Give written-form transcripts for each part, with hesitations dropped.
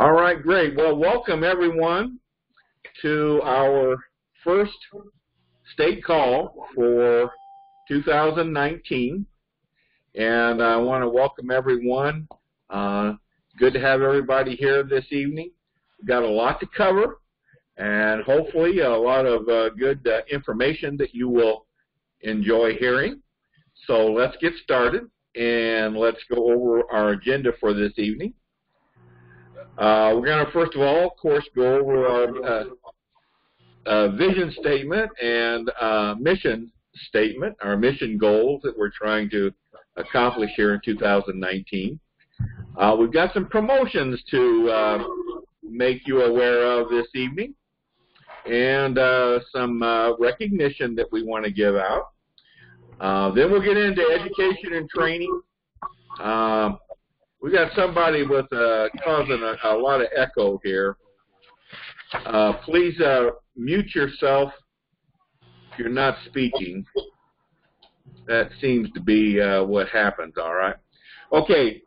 All right, great. Well, welcome everyone to our first state call for 2019. And I want to welcome everyone. Good to have everybody here this evening. We've got a lot to cover and hopefully a lot of good information that you will enjoy hearing. So let's get started and let's go over our agenda for this evening. We're going to first of all, of course, go over our vision statement and mission statement, our mission goals that we're trying to accomplish here in 2019. We've got some promotions to make you aware of this evening and some recognition that we want to give out. Then we'll get into education and training. We got somebody with causing a lot of echo here. Please mute yourself if you're not speaking. That seems to be what happens, all right? Okay,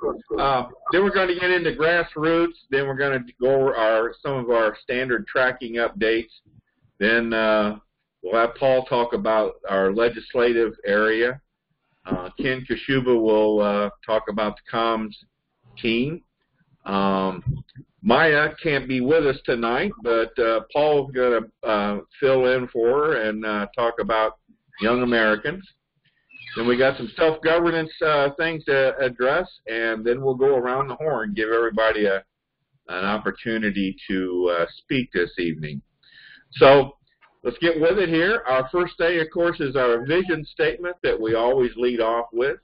then we're going to get into grassroots. Then we're going to go over some of our standard tracking updates. Then we'll have Paul talk about our legislative area. Ken Kashuba will talk about the comms team. Maya can't be with us tonight, but Paul's going to fill in for her and talk about Young Americans. Then we got some self-governance things to address, and then we'll go around the horn, give everybody an opportunity to speak this evening. So let's get with it here. Our first day, of course, is our vision statement that we always lead off with.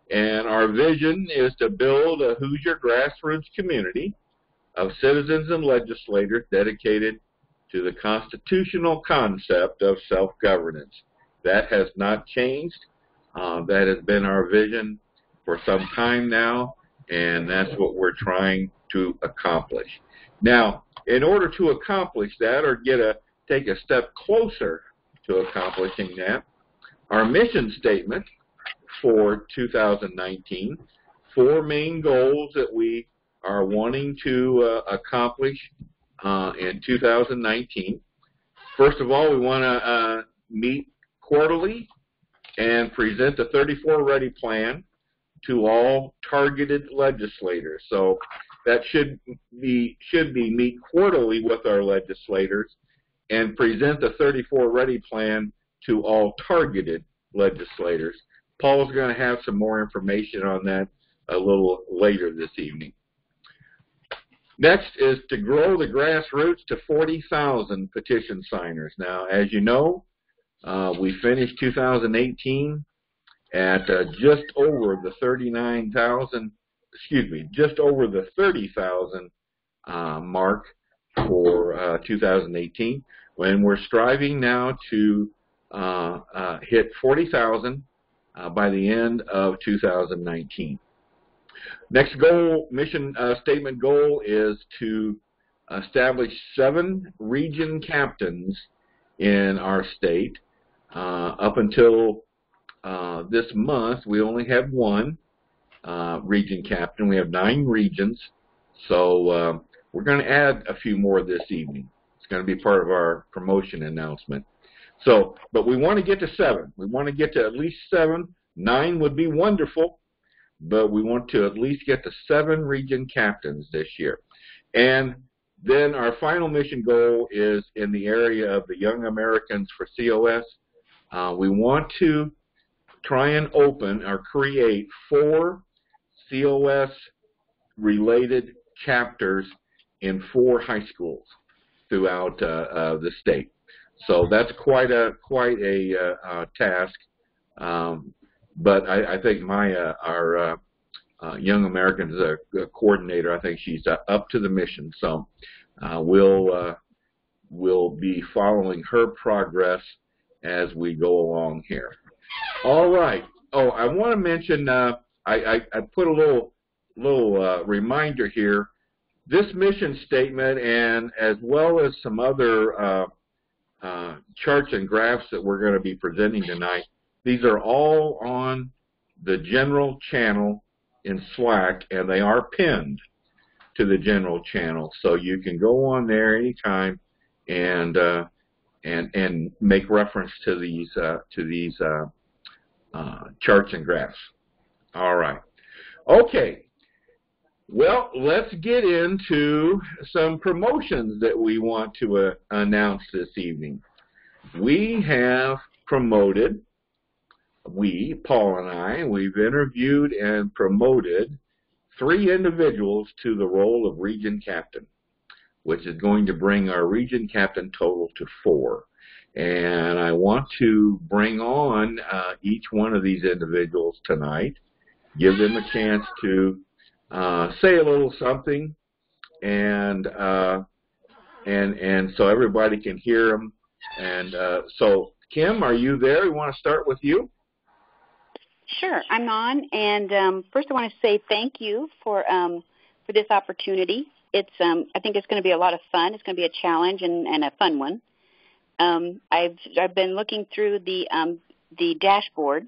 And our vision is to build a Hoosier grassroots community of citizens and legislators dedicated to the constitutional concept of self-governance. That has not changed. That has been our vision for some time now, and that's what we're trying to accomplish. Now, in order to accomplish that or take a step closer to accomplishing that, our mission statement for 2019, 4 main goals that we are wanting to accomplish in 2019. First of all, we want to meet quarterly and present the 34 Ready plan to all targeted legislators. So that should be meet quarterly with our legislators and present the 34 Ready plan to all targeted legislators. Paul's going to have some more information on that a little later this evening. Next is to grow the grassroots to 40,000 petition signers. Now, as you know, we finished 2018 at just over the 30,000 mark for 2018, when we're striving now to hit 40,000 by the end of 2019. Next goal, mission statement goal, is to establish 7 region captains in our state. Up until this month, we only have 1 region captain. We have 9 regions, so we're going to add a few more this evening. It's going to be part of our promotion announcement. So, but we want to get to 7. We want to get to at least 7. 9 would be wonderful, but we want to at least get to 7 region captains this year. And then our final mission goal is in the area of the Young Americans for COS. We want to try and open or create 4 COS-related chapters in 4 high schools throughout the state. So that's quite a task. But I think Maya, our Young Americans coordinator, I think she's up to the mission. So we'll be following her progress as we go along here. All right. Oh, I want to mention, I put a little reminder here. This mission statement, and as well as some other charts and graphs that we're going to be presenting tonight, these are all on the general channel in Slack, and they are pinned. to the general channel. So you can go on there anytime and make reference to these charts and graphs. All right. Okay. Well, let's get into some promotions that we want to announce this evening. We have promoted, Paul and I, we've interviewed and promoted 3 individuals to the role of region captain, which is going to bring our region captain total to 4. And I want to bring on each one of these individuals tonight, give them a chance to say a little something, and so everybody can hear them. And so, Kim, are you there? We want to start with you. Sure, I'm on. And first, I want to say thank you for this opportunity. It's I think it's going to be a lot of fun. It's going to be a challenge and a fun one. I've been looking through the dashboard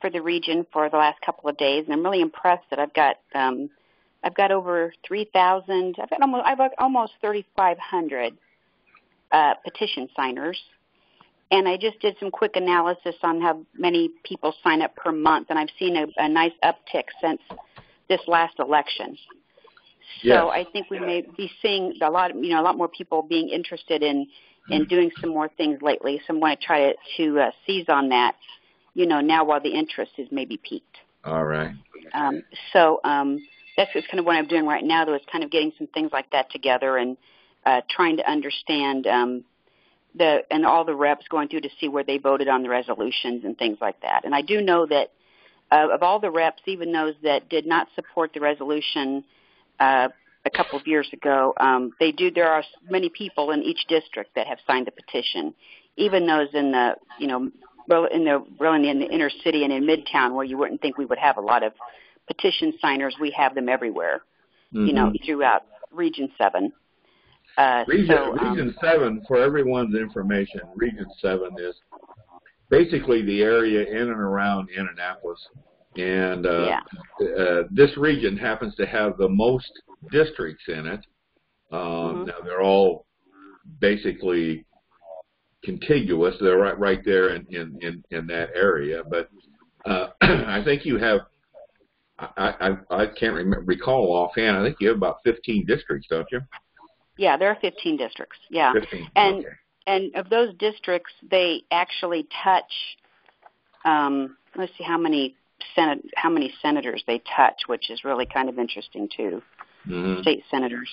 for the region for the last couple of days, and I'm really impressed that I've got over 3,000. I've got almost 3,500 petition signers, and I just did some quick analysis on how many people sign up per month, and I've seen a nice uptick since this last election. So Yes. I think we may be seeing a lot more people being interested in doing some more things lately. So I'm going to try to seize on that, now while the interest is maybe peaked. All right. That's just kind of what I'm doing right now, though, is kind of getting some things like that together and trying to understand and all the reps going through to see where they voted on the resolutions and things like that. And I do know that of all the reps, even those that did not support the resolution a couple of years ago, there are many people in each district that have signed the petition, even those in the inner city and in Midtown, where you wouldn't think we would have a lot of petition signers. We have them everywhere, throughout Region 7. Region 7, for everyone's information, Region 7 is basically the area in and around Indianapolis. And this region happens to have the most districts in it. Now, they're all basically contiguous. They're right there in that area. But I think you have, I can't recall offhand, I think you have about 15 districts, don't you? Yeah, there are 15 districts. Yeah. 15, and okay. And of those districts, they actually touch, let's see how many senators they touch, which is really kind of interesting too. Mm-hmm. State senators.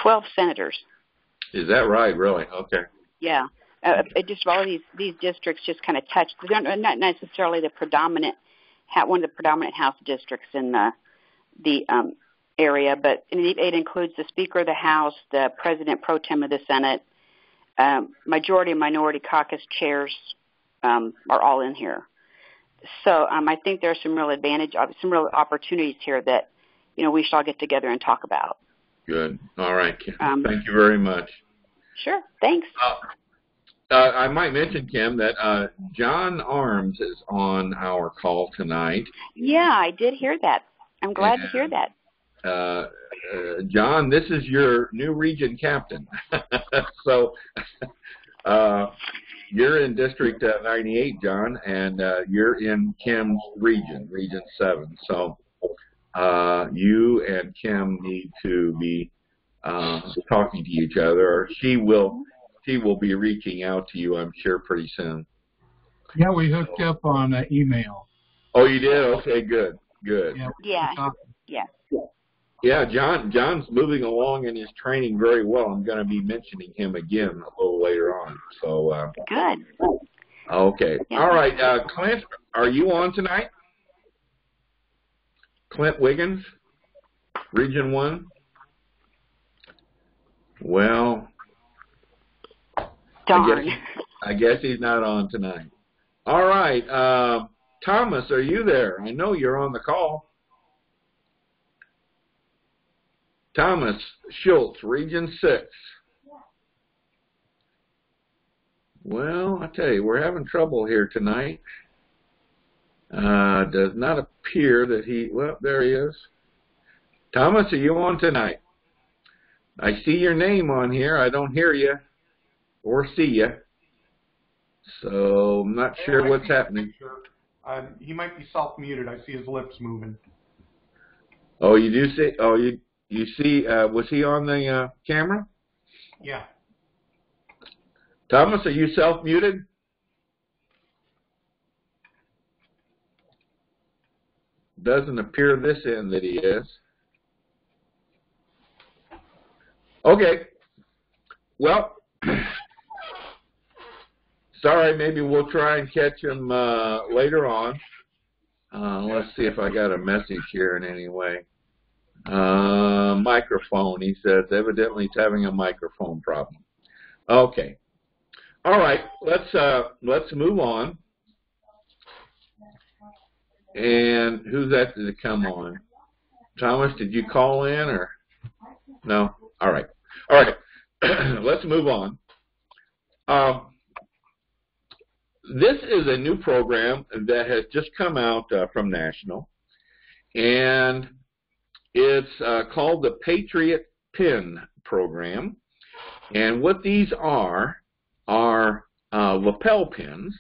12 senators. Is that right? Really? Okay. Yeah. Just all these districts just kind of touch. They're not necessarily the predominant, one of the predominant House districts in the area, but it includes the Speaker of the House, the President Pro Tem of the Senate, majority and minority caucus chairs are all in here. So I think there's some real real opportunities here that we should all get together and talk about. Good. All right, Kim. Thank you very much. Sure. Thanks. I might mention, Kim, that John Arms is on our call tonight. Yeah, I did hear that. I'm glad to hear that. John, this is your new region captain. So you're in District 98, John, and you're in Kim's region, Region 7. So you and Kim need to be talking to each other, or she will be reaching out to you, I'm sure, pretty soon. Yeah, we hooked up on email. Oh, you did? Okay, good. Yeah, John's moving along in his training very well. I'm going to be mentioning him again a little later on. So good. Okay. Yeah. All right, Clint, are you on tonight? Clint Wiggins, Region 1? Well, darn. I guess he's not on tonight. All right. Thomas, are you there? I know you're on the call. Thomas Schultz, Region 6. Well, I tell you, we're having trouble here tonight. Does not appear that well, there he is. Thomas, are you on tonight? I see your name on here. I don't hear you or see you. So I'm not sure what's happening. He might be self-muted. I see his lips moving. Oh, you do see? Oh, you see? Was he on the camera? Yeah. Thomas, are you self-muted? Doesn't appear this end that he is. Okay. Well, sorry, maybe we'll try and catch him later on. Let's see if I got a message here in any way. Microphone, he says. Evidently he's having a microphone problem. Okay. All right, let's move on. And who's that to come on? Thomas, did you call in or no? All right. All right. Let's move on. This is a new program that has just come out from National, and it's called the Patriot Pin Program. And what these are lapel pins,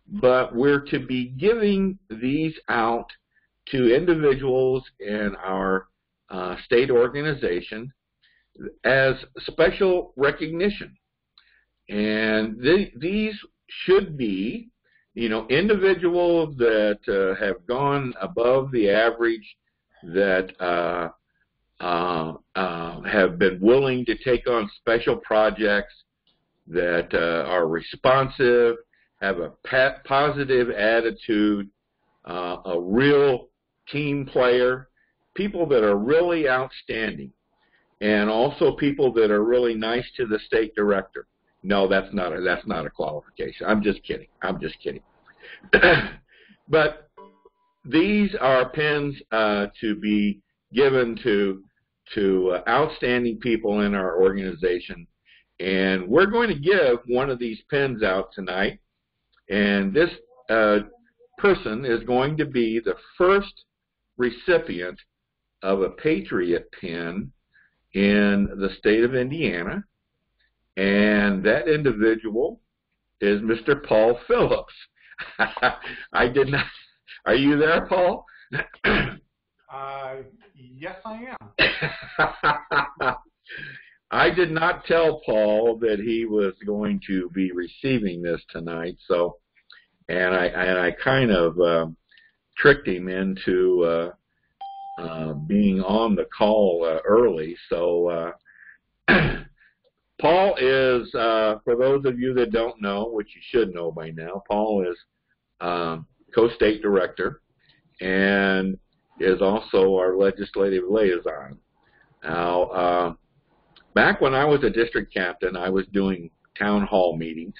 but we're to be giving these out to individuals in our state organization as special recognition. And these should be, individuals that have gone above the average, that have been willing to take on special projects, that are responsive, have a positive attitude, a real team player, people that are really outstanding, and also people that are really nice to the state director. No, that's not a qualification. I'm just kidding. But these are pins to be given to outstanding people in our organization. And we're going to give one of these pins out tonight. And this person is going to be the first recipient of a Patriot pin in the state of Indiana. And that individual is Mr. Paul Phillips. I did not. Are you there, Paul? Yes, I am. I did not tell Paul that he was going to be receiving this tonight, so and I kind of tricked him into being on the call early. So Paul is, for those of you that don't know, which you should know by now, Paul is co-state director and is also our legislative liaison. Now, back when I was a district captain, I was doing town hall meetings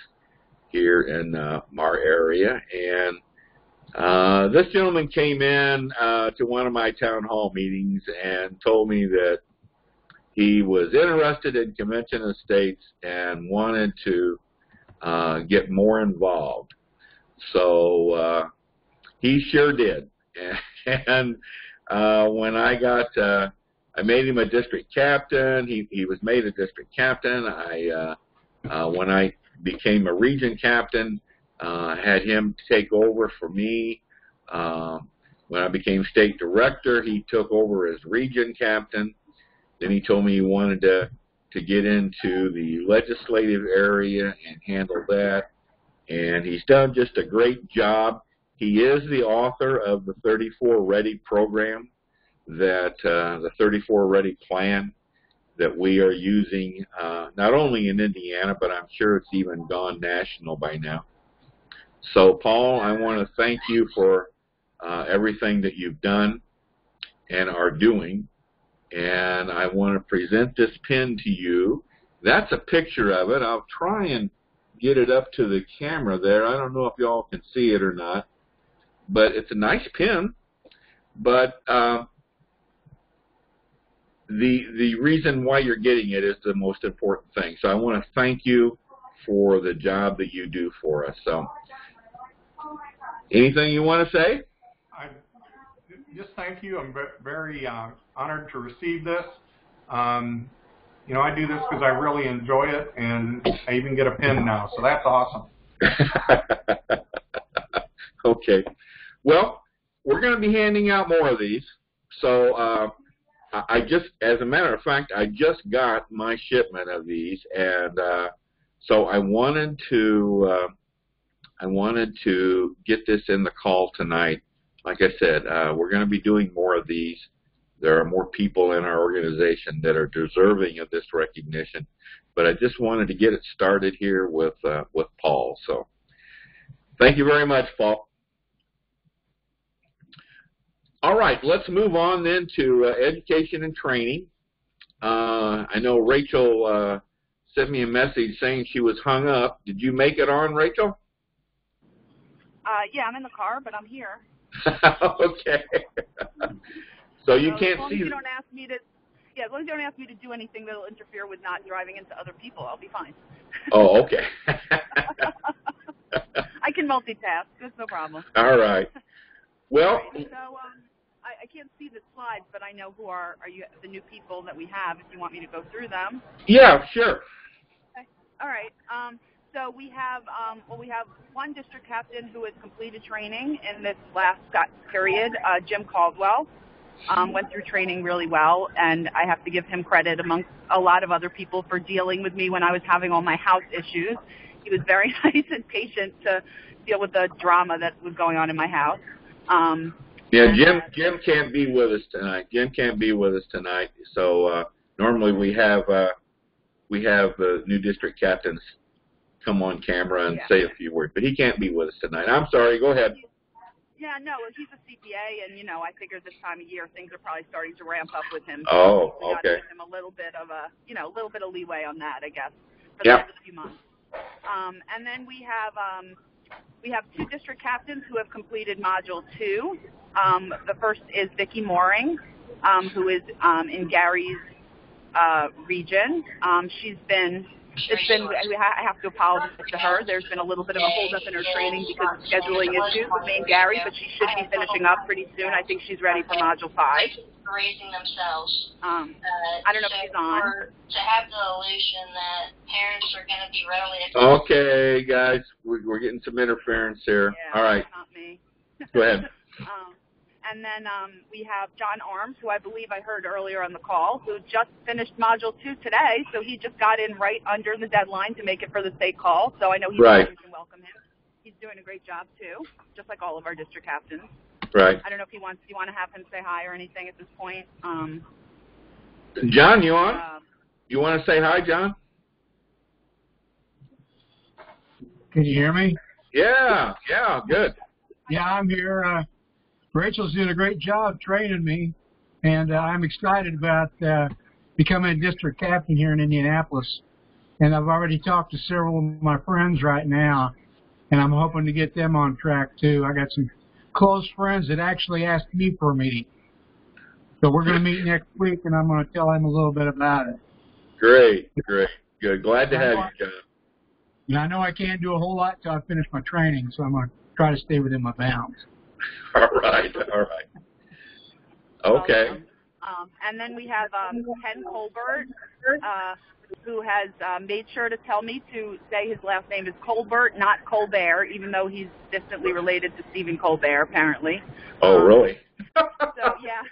here in our area, and this gentleman came in to one of my town hall meetings and told me that he was interested in convention of states and wanted to get more involved. So he sure did. And when I made him a district captain. He was made a district captain. When I became a region captain, had him take over for me. When I became state director, he took over as region captain. Then he told me he wanted to get into the legislative area and handle that. And he's done just a great job. He is the author of the 34 Ready program, that the 34 Ready plan that we are using not only in Indiana, but I'm sure it's even gone national by now. So, Paul, I want to thank you for everything that you've done and are doing. And I want to present this pin to you. That's a picture of it. I'll try and get it up to the camera there. I don't know if y'all can see it or not, but it's a nice pin. But the reason why you're getting it is the most important thing. So I want to thank you for the job that you do for us. So, anything you want to say? Just thank you. I'm very honored to receive this. I do this because I really enjoy it, and I even get a pin now, so that's awesome. Okay. Well, we're going to be handing out more of these. So I just, as a matter of fact, I just got my shipment of these, and so I wanted to get this in the call tonight. Like I said, we're going to be doing more of these. There are more people in our organization that are deserving of this recognition, but I just wanted to get it started here with Paul. So, thank you very much, Paul. All right, let's move on then to education and training. I know Rachel sent me a message saying she was hung up. Did you make it on, Rachel? Yeah, I'm in the car, but I'm here. Okay. So you can't see. As long as you don't ask me to, as long as you don't ask me to do anything that'll interfere with not driving into other people, I'll be fine. Oh, okay. I can multitask. That's no problem. All right. Well. Right, so I can't see the slides, but I know who are you the new people that we have. If you want me to go through them. Yeah, sure. Okay. All right. So we have one district captain who has completed training in this last period, Jim Caldwell. Went through training really well, and I have to give him credit amongst a lot of other people for dealing with me when I was having all my house issues. He was very nice and patient to deal with the drama that was going on in my house. Jim can't be with us tonight. Jim can't be with us tonight. So normally we have the new district captains come on camera and say a few words, but he can't be with us tonight. I'm sorry. Go ahead. Yeah, no, he's a CPA, and I figure this time of year things are probably starting to ramp up with him. Oh, so okay. Give him a little bit of leeway on that, I guess, for the next few months. And then we have two district captains who have completed Module 2. The first is Vicki Mooring, who is in Gary's region. I have to apologize to her. There's been a little bit of a holdup in her training because of scheduling issues with me and Gary, but she should be finishing up pretty soon. I think she's ready for Module 5. Raising themselves. I don't know if she's on. To have the illusion that parents are going to be readily. Okay, guys, we're getting some interference here. Yeah, all right. Not me. Go ahead. And then we have John Arms, who I believe I heard earlier on the call, who just finished Module 2 today. So he just got in right under the deadline to make it for the state call. So I know we can welcome him. He's doing a great job, too, just like all of our district captains. Right. I don't know if you want to have him say hi or anything at this point. John, you on? You want to say hi, John? Can you hear me? Yeah, good. Yeah, I'm here. Rachel's doing a great job training me, and I'm excited about becoming a district captain here in Indianapolis. And I've already talked to several of my friends right now, and I'm hoping to get them on track too. I got some close friends that actually asked me for a meeting. So we're going to meet next week, and I'm going to tell them a little bit about it. Great, good. Glad to have you, John. And I know I can't do a whole lot till I finish my training, so I'm going to try to stay within my bounds. All right. Okay. And then we have Ken Colbert, who has made sure to tell me to say his last name is Colbert, not Colbert, even though he's distantly related to Stephen Colbert, apparently. Oh, really? So, yeah.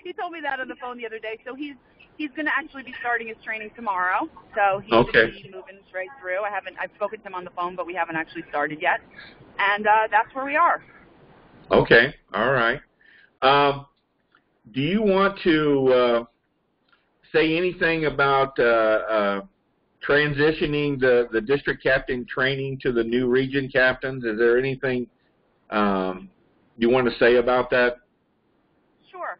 He told me that on the phone the other day. So he's going to actually be starting his training tomorrow. So he's going to be moving straight through. I've spoken to him on the phone, but we haven't actually started yet. And that's where we are. Okay. All right. Do you want to say anything about transitioning the district captain training to the new region captains? Is there anything you want to say about that? Sure.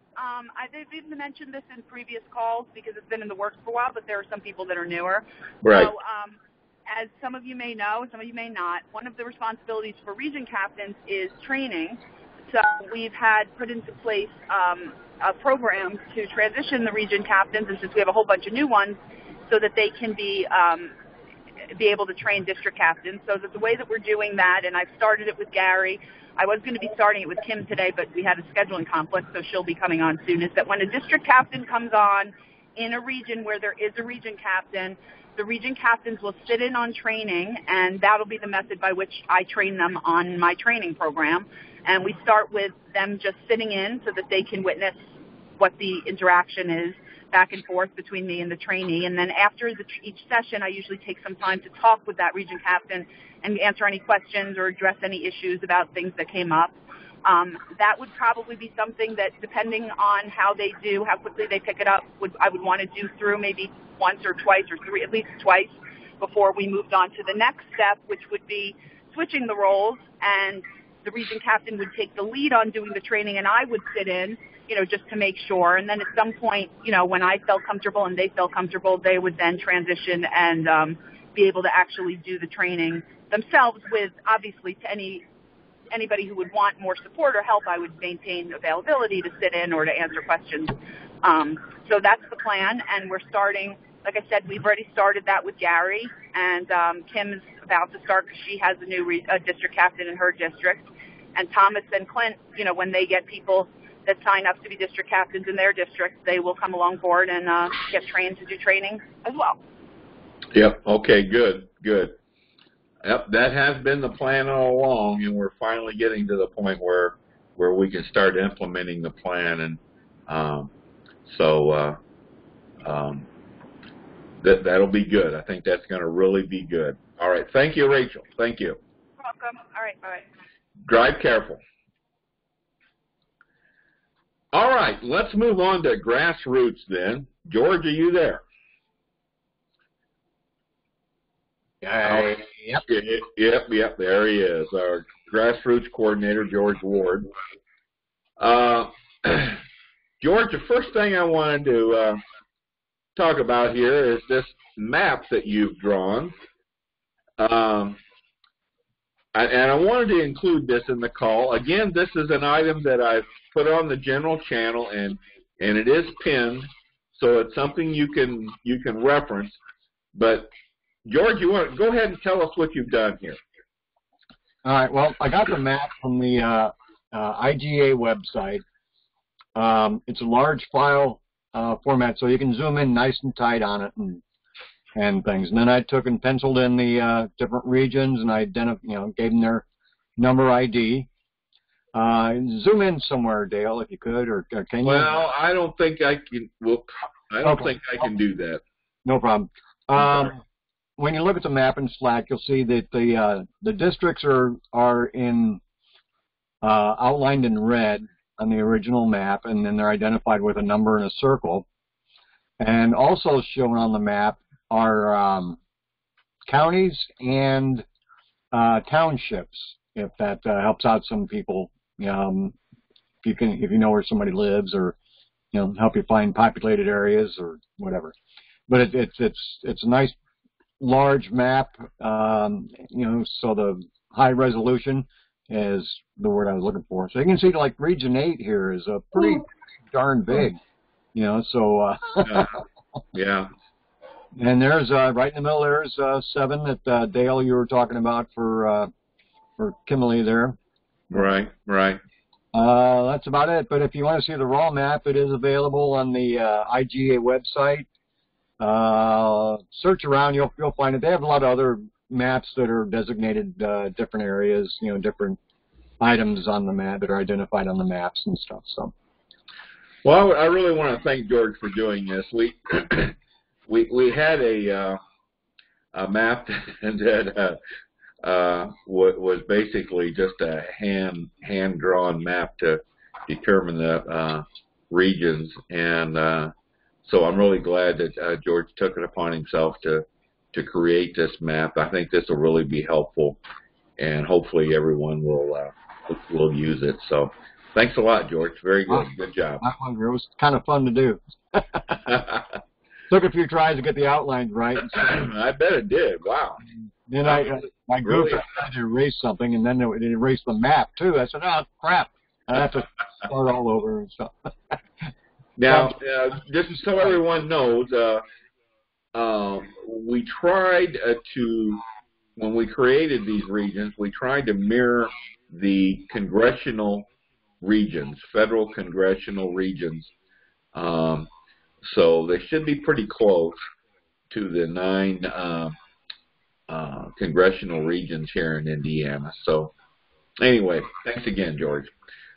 They've even mentioned this in previous calls because it's been in the works for a while, but there are some people that are newer. Right. So, as some of you may know, some of you may not, one of the responsibilities for region captains is training. So we've had put into place a program to transition the region captains, and since we have a whole bunch of new ones, so that they can be be able to train district captains. So that the way that we're doing that, and I've started it with Gary, I was going to be starting it with Kim today, but we had a scheduling conflict, so she'll be coming on soon, is that when a district captain comes on in a region where there is a region captain, the region captains will sit in on training, and that'll be the method by which I train them on my training program. And we start with them just sitting in so that they can witness what the interaction is back and forth between me and the trainee. And then after each session, I usually take some time to talk with that region captain and answer any questions or address any issues about things that came up. That would probably be something that, depending on how they do, how quickly they pick it up, I would want to do through maybe once or twice or three, at least twice, before we moved on to the next step, which would be switching the roles, and the region captain would take the lead on doing the training, and I would sit in, just to make sure. And then at some point, when I felt comfortable and they felt comfortable, they would then transition and be able to actually do the training themselves with, obviously, to anybody who would want more support or help, I would maintain availability to sit in or to answer questions. So that's the plan, and we're starting, like I said, we've already started that with Gary, and Kim is about to start because she has a new district captain in her district. And Thomas and Clint, when they get people that sign up to be district captains in their districts, they will come along board and get trained to do training as well. Yep. Okay, good. Yep, that has been the plan all along, and we're finally getting to the point where we can start implementing the plan, and that'll be good. I think that's going to really be good. All right. Thank you, Rachel. Thank you. You're welcome. All right. Bye. Drive careful. All right. Let's move on to grassroots then. George, are you there? Yep. Yep. There he is, our grassroots coordinator, George Ward. George, the first thing I wanted to talk about here is this map that you've drawn. And I wanted to include this in the call. Again, this is an item that I've put on the general channel, and it is pinned, so it's something you can reference. But George, you want to go ahead and tell us what you've done here? All right. Well, I got the map from the IGA website. It's a large file format, so you can zoom in nice and tight on it and things. And then I took and penciled in the different regions, and I gave them their number ID. Zoom in somewhere, Dale, if you could, or can you? Well, I don't think I can. I don't think I can do that. No problem. When you look at the map in Slack, you'll see that the districts are in outlined in red on the original map, and then they're identified with a number and a circle. And also shown on the map are counties and townships, if that helps out some people. If you know where somebody lives, or help you find populated areas or whatever. But it's a nice large map, so the high resolution is the word I was looking for. So you can see, like, Region 8 here is a pretty darn big, so. Yeah. And there's, right in the middle, there's 7 that, Dale, you were talking about for Kimberly there. Right. That's about it. But if you want to see the raw map, it is available on the IGA website. Search around, you'll find it. They have a lot of other maps that are designated different areas, different items on the map that are identified on the maps and stuff. So, well, I really want to thank George for doing this. We had a map that was basically just a hand-drawn map to determine the regions, and so I'm really glad that George took it upon himself to create this map. I think this will really be helpful, and hopefully everyone will use it. So thanks a lot, George. Very good. Good job. It was kind of fun to do. Took a few tries to get the outlines right. I bet it did. Wow. Then I goofed and tried to erase something, and then it erased the map too. I said, "Oh crap! I have to start all over and stuff." Now, just so everyone knows, we tried when we created these regions, we tried to mirror the congressional regions, federal congressional regions. So they should be pretty close to the 9 congressional regions here in Indiana. So anyway, thanks again, George.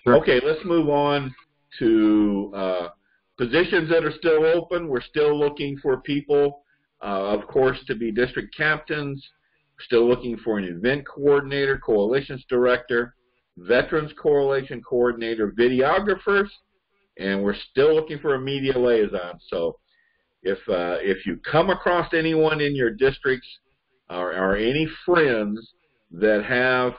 Sure. Okay, let's move on to positions that are still open. We're still looking for people, of course, to be district captains. We're still looking for an event coordinator, coalitions director, veterans coalition coordinator, videographers, and we're still looking for a media liaison. So if you come across anyone in your districts or any friends that have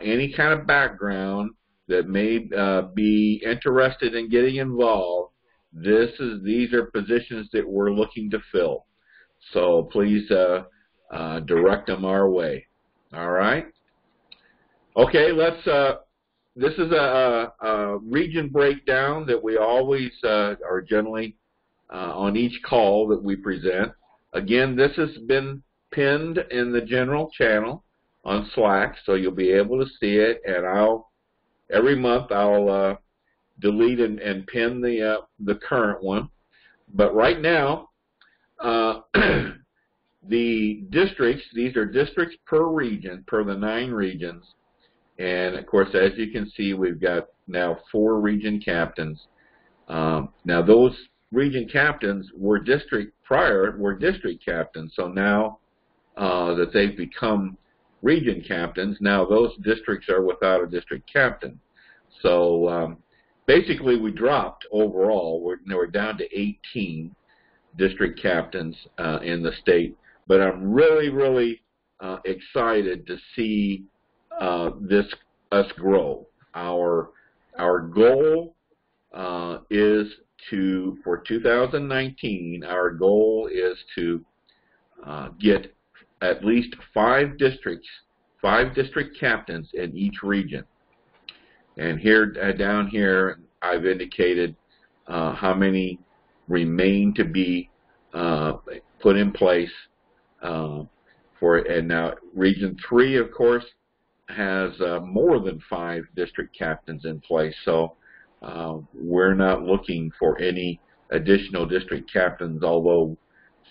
any kind of background that may be interested in getting involved, these are positions that we're looking to fill. So please direct them our way. All right. Okay. This is a region breakdown that we always are generally on each call that we present. Again, this has been pinned in the general channel on Slack, so you'll be able to see it. And every month I'll delete and pin the current one. But right now, the districts, these are districts per region, per the 9 regions. And of course, as you can see, we've got now 4 region captains. Now those region captains were district captains. So now that they've become region captains, now those districts are without a district captain. So basically we dropped overall. We're down to 18 district captains in the state. But I'm really, really excited to see us grow. Our goal is for 2019, our goal is to get at least 5 district captains in each region. And here, down here, I've indicated how many remain to be put in place for it. And now Region 3, of course, has more than 5 district captains in place. So we're not looking for any additional district captains, although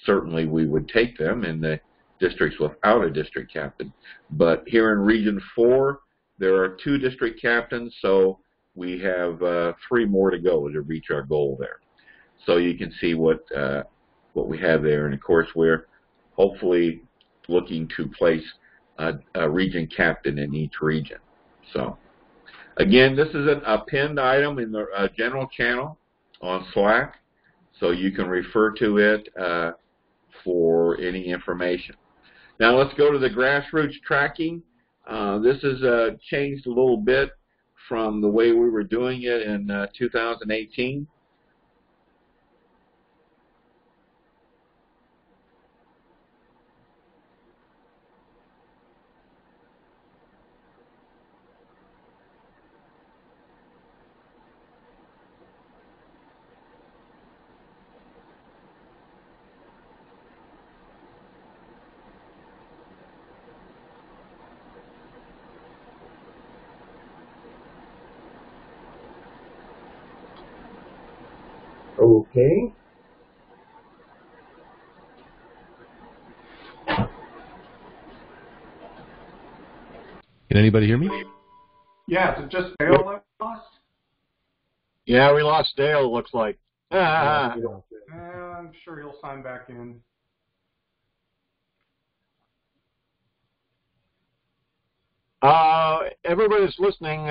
certainly we would take them in the districts without a district captain. But here in Region 4, there are 2 district captains, so we have 3 more to go to reach our goal there. So you can see what we have there. And of course, we're hopefully looking to place a region captain in each region. So again, this is a pinned item in the general channel on Slack, so you can refer to it for any information. Now let's go to the grassroots tracking. This has changed a little bit from the way we were doing it in 2018. Okay. Can anybody hear me? Yeah, is it just Dale that lost? Yeah, we lost Dale, it looks like. I'm sure he'll sign back in. Everybody's listening.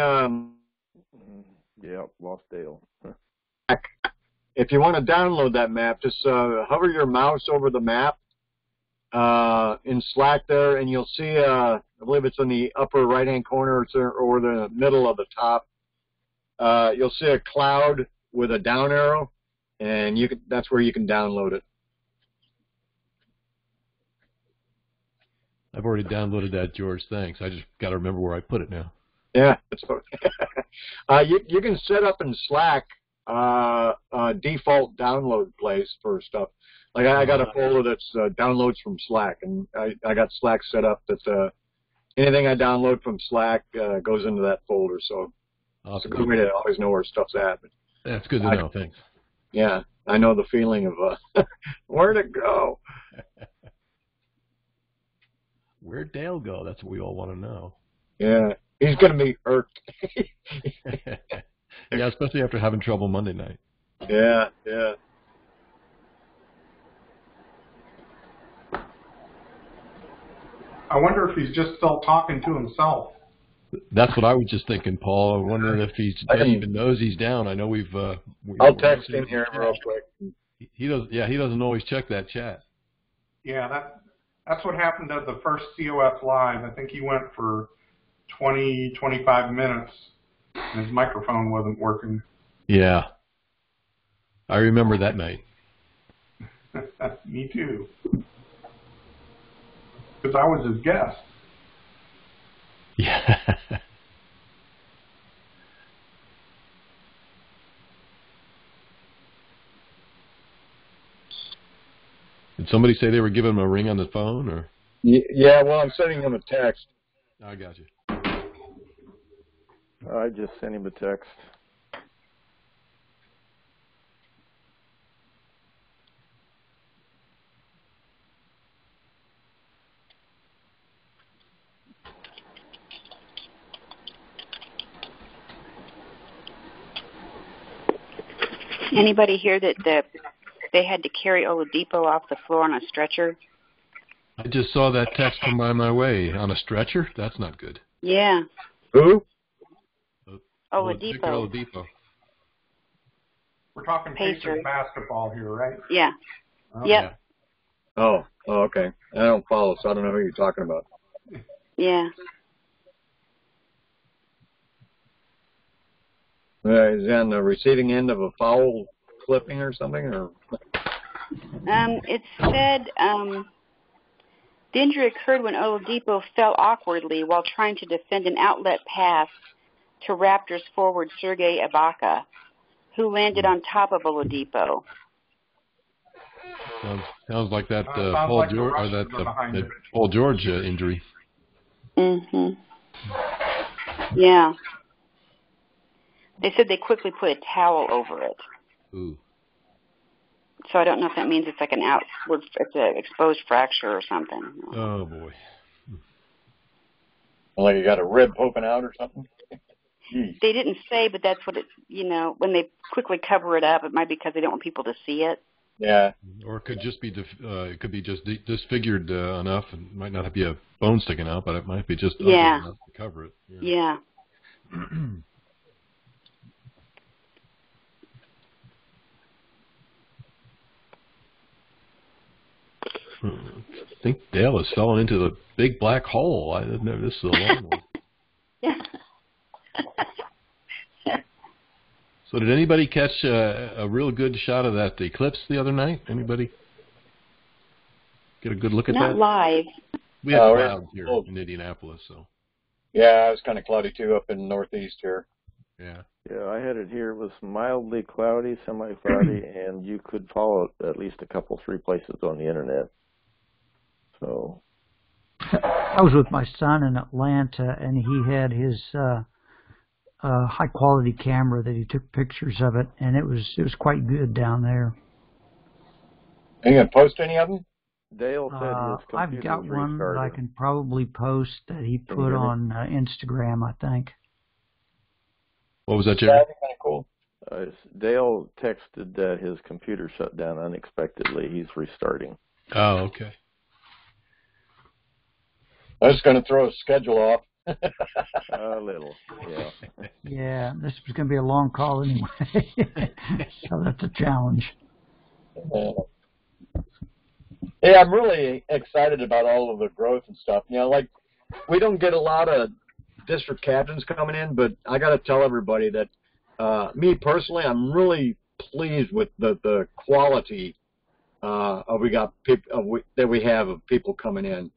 Yeah, lost Dale. If you want to download that map, just hover your mouse over the map in Slack there, and you'll see, I believe it's in the upper right-hand corner or the middle of the top. You'll see a cloud with a down arrow, and that's where you can download it. I've already downloaded that, George. Thanks. I just got to remember where I put it now. Yeah, that's okay. You can set up in Slack default download place for stuff. Like I got a folder that's downloads from Slack, and I got Slack set up that anything I download from Slack goes into that folder. So it's a good way to always know where stuff's at. But That's good to know. Thanks. yeah, I know the feeling of where'd it go? Where'd Dale go? That's what we all want to know. Yeah, he's going to be irked. Yeah, especially after having trouble Monday night. Yeah. I wonder if he's just still talking to himself. That's what I was just thinking, Paul. I wonder if he even knows he's down. I know we've. I'll text him here real quick. He does. Yeah, he doesn't always check that chat. Yeah, that's what happened to the first COF Live. I think he went for 20, 25 minutes, and his microphone wasn't working. Yeah, I remember that night. Me too. Because I was his guest. Yeah. Did somebody say they were giving him a ring on the phone, or? Yeah, well, I'm sending him a text. I got you. I just sent him a text. Anybody hear that they had to carry Oladipo off the floor on a stretcher? I just saw that text come by my way. On a stretcher? That's not good. Yeah. Who? Oladipo. Oladipo. We're talking Pacers Pacers basketball here, right? Yeah. Oh, Yep. Yeah. Oh, okay. I don't follow, so I don't know who you're talking about. Yeah. Is he on the receiving end of a foul clipping or something? Or It said the injury occurred when Oladipo fell awkwardly while trying to defend an outlet pass to Raptors forward Serge Ibaka, who landed on top of Oladipo. Sounds like that sounds Paul like the George, or Russians that are behind it. Paul George injury. Mhm. Yeah. They said they quickly put a towel over it. Ooh. So I don't know if that means it's like it's an exposed fracture or something. Oh boy. like you got a rib poking out or something? Jeez. They didn't say, but that's what it. When they quickly cover it up, it might be because they don't want people to see it. Yeah. Or it could just be it could be just disfigured enough, and might not be a bone sticking out, but it might be just ugly enough to cover it. Yeah. I think Dale has fallen into the big black hole. This is a long one. Yeah. So did anybody catch a real good shot of that eclipse the other night? Anybody get a good look at that? Not live. We have clouds here in Indianapolis, so. Yeah, it was kind of cloudy too up in the northeast here. Yeah. Yeah, I had it here. It was mildly cloudy, semi-cloudy, and you could follow it at least three places on the internet. So I was with my son in Atlanta, and he had his high-quality camera that he took pictures of it, and it was quite good down there. Are you going to post any of them? Dale said his computer I've got one that I can probably post that he put on Instagram, I think. What was that, Jerry? That'd be kind of cool. Dale texted that his computer shut down unexpectedly. He's restarting. Oh, okay. I was going to throw a schedule off. A little, yeah. Yeah, this was going to be a long call anyway, so that's a challenge. Yeah, I'm really excited about all of the growth and stuff. Like we don't get a lot of district captains coming in, but I got to tell everybody that me personally, I'm really pleased with the quality that we have of people coming in.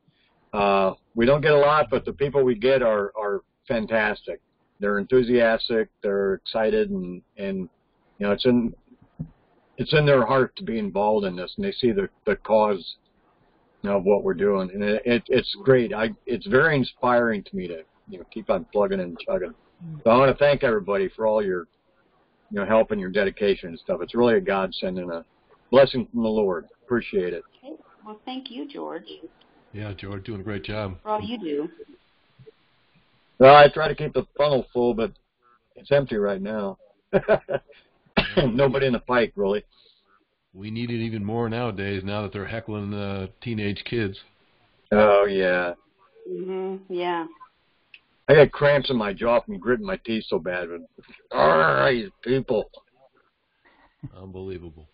We don't get a lot, but the people we get are fantastic. They're enthusiastic, they're excited, and it's it's in their heart to be involved in this, and they see the cause, you know, of what we're doing, and it's great. It's very inspiring to me to, you know, keep on plugging and chugging. So I want to thank everybody for all your, you know, help and your dedication and stuff. It's really a godsend and a blessing from the Lord. Appreciate it. Okay. Well, thank you, George. Yeah, George, doing a great job. For all you do. Well, I try to keep the funnel full, but it's empty right now. Nobody in the pike, really. We need it even more nowadays, now that they're heckling teenage kids. Oh, yeah. Yeah. I got cramps in my jaw from gritting my teeth so bad. But, all right, people. Unbelievable.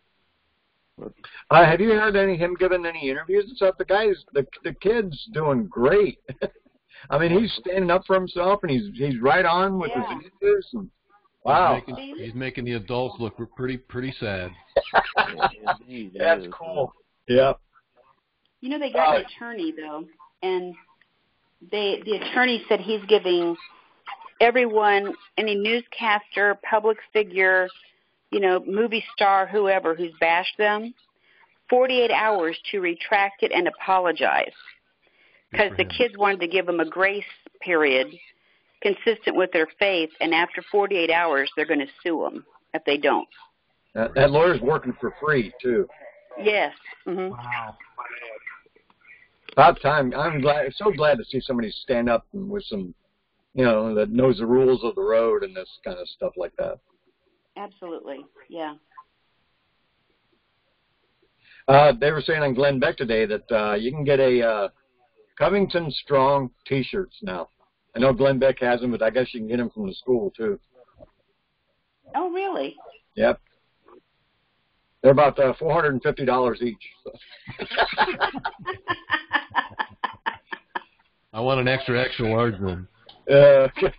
Have you heard him giving any interviews and stuff? The kid's doing great. I mean, he's standing up for himself, and he's right on with his answers. And, wow. He's making the adults look pretty sad. That's cool. Yeah. You know, they got an attorney, though, and the attorney said he's giving everyone, any newscaster, public figure, you know, movie star, whoever who's bashed them, 48 hours to retract it and apologize. Because the kids wanted to give them a grace period consistent with their faith, and after 48 hours, they're going to sue them if they don't. That lawyer's working for free, too. Yes. Wow. About time. I'm so glad to see somebody stand up with some, you know, that knows the rules of the road and this kind of stuff like that. Absolutely. Yeah. They were saying on Glenn Beck today that you can get a Covington Strong T-shirts now. I know Glenn Beck has them, but I guess you can get them from the school, too. Oh, really? Yep. They're about $450 each. So. I want an extra large one. Okay.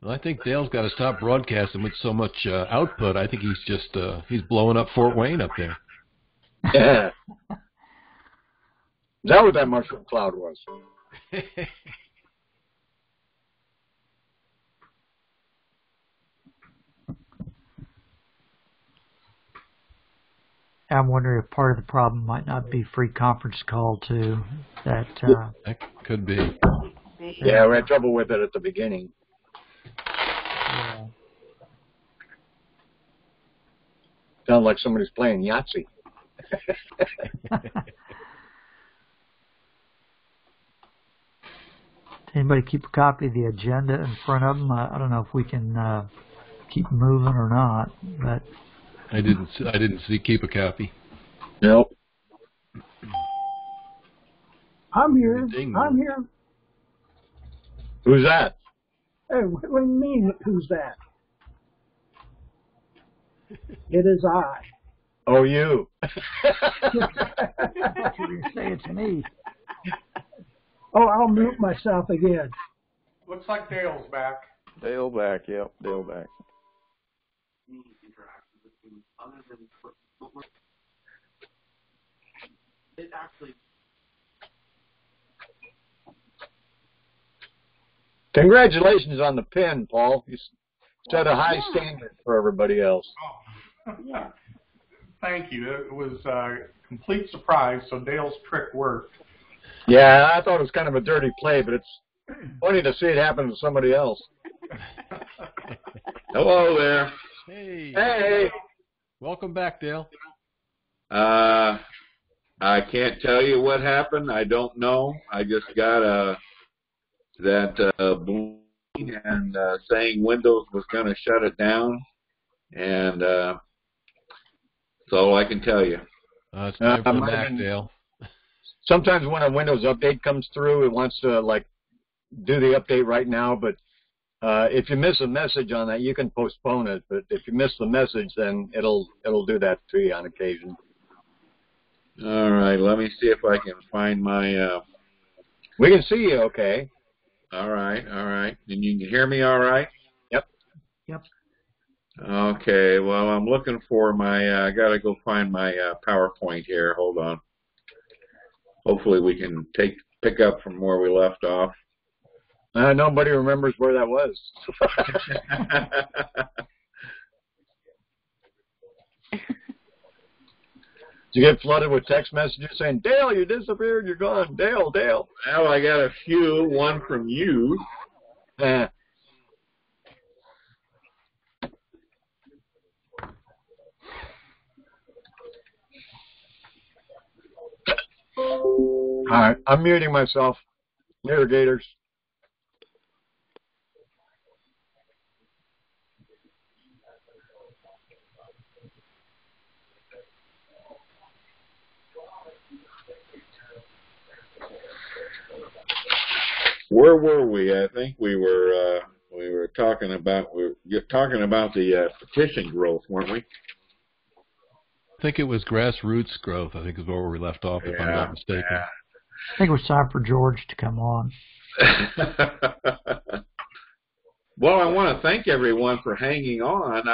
Well, I think Dale's got to stop broadcasting with so much output. I think he's just he's blowing up Fort Wayne up there. Yeah. Is that what that mushroom cloud was? I'm wondering if part of the problem might not be free conference call too. That could be. Yeah, we had trouble with it at the beginning. Yeah. Sounds like somebody's playing Yahtzee. Anybody keep a copy of the agenda in front of them? I don't know if we can keep moving or not, but I didn't see keep a copy. Nope. I'm here. Ding. I'm here. Who's that? Hey, what do you mean, who's that? It is I. Oh, you. I thought you were going to say it's me. Oh, I'll mute myself again. Looks like Dale's back. Dale back, yep, Dale back. Congratulations on the pin, Paul. You set a high standard for everybody else. Oh. Yeah. Thank you. It was a complete surprise, so Dale's trick worked. Yeah, I thought it was kind of a dirty play, but it's funny to see it happen to somebody else. Hello there. Hey. Hey. Welcome back, Dale. I can't tell you what happened. I don't know. I just got that balloon and saying Windows was going to shut it down, and that's all I can tell you. It's time for the Mac, Dale. Sometimes when a Windows update comes through, it wants to like do the update right now, but if you miss a message on that, you can postpone it. But if you miss the message, then it'll do that to you on occasion. All right, let me see if I can find my. We can see you, okay? All right, and you can hear me, all right? Yep. Okay, well, I'm looking for my. I gotta go find my PowerPoint here. Hold on. hopefully we can pick up from where we left off. Nobody remembers where that was. Did you get flooded with text messages saying, Dale, you disappeared, you're gone, Dale, Dale? Well, I got a few, one from you. All right, I'm muting myself. Irrigators. Where were we? I think we were talking about the petition growth, weren't we? I think it was grassroots growth. I think is where we left off, if I'm not mistaken. I think it was time for George to come on. Well, I want to thank everyone for hanging on.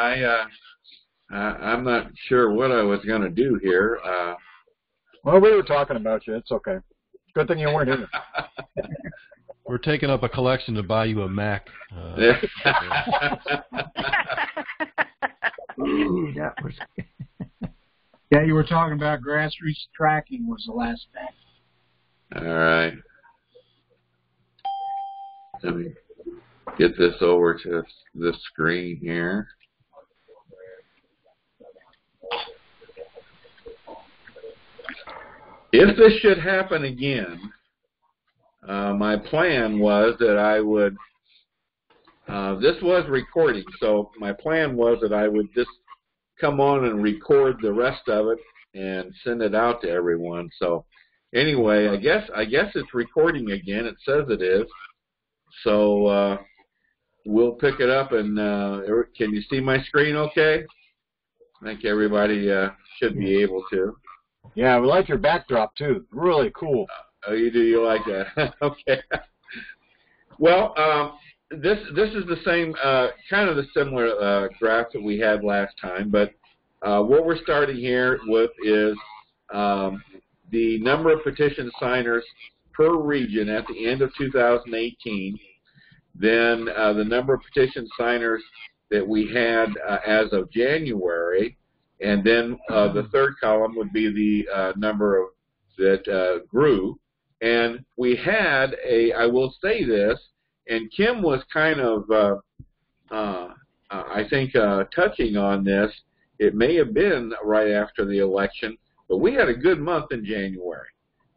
I'm not sure what I was going to do here. Well, we were talking about you. It's okay. Good thing you weren't here. We're taking up a collection to buy you a Mac. Ooh, that was. Yeah, you were talking about grassroots tracking was the last thing. All right. Let me get this over to the screen here. If this should happen again, my plan was that I would, this was recording, so my plan was that I would just come on and record the rest of it and send it out to everyone. So anyway, I guess it's recording again. It says it is. So we'll pick it up, and can you see my screen okay? I think everybody should be able to. Yeah, we like your backdrop too. Really cool. Oh, you do? You like that? Okay. Well, this is the same, kind of the similar graph that we had last time, but what we're starting here with is the number of petition signers per region at the end of 2018, then the number of petition signers that we had as of January, and then the third column would be the number of that grew. And we had I will say this, and Kim was kind of, I think, touching on this. It may have been right after the election, but we had a good month in January.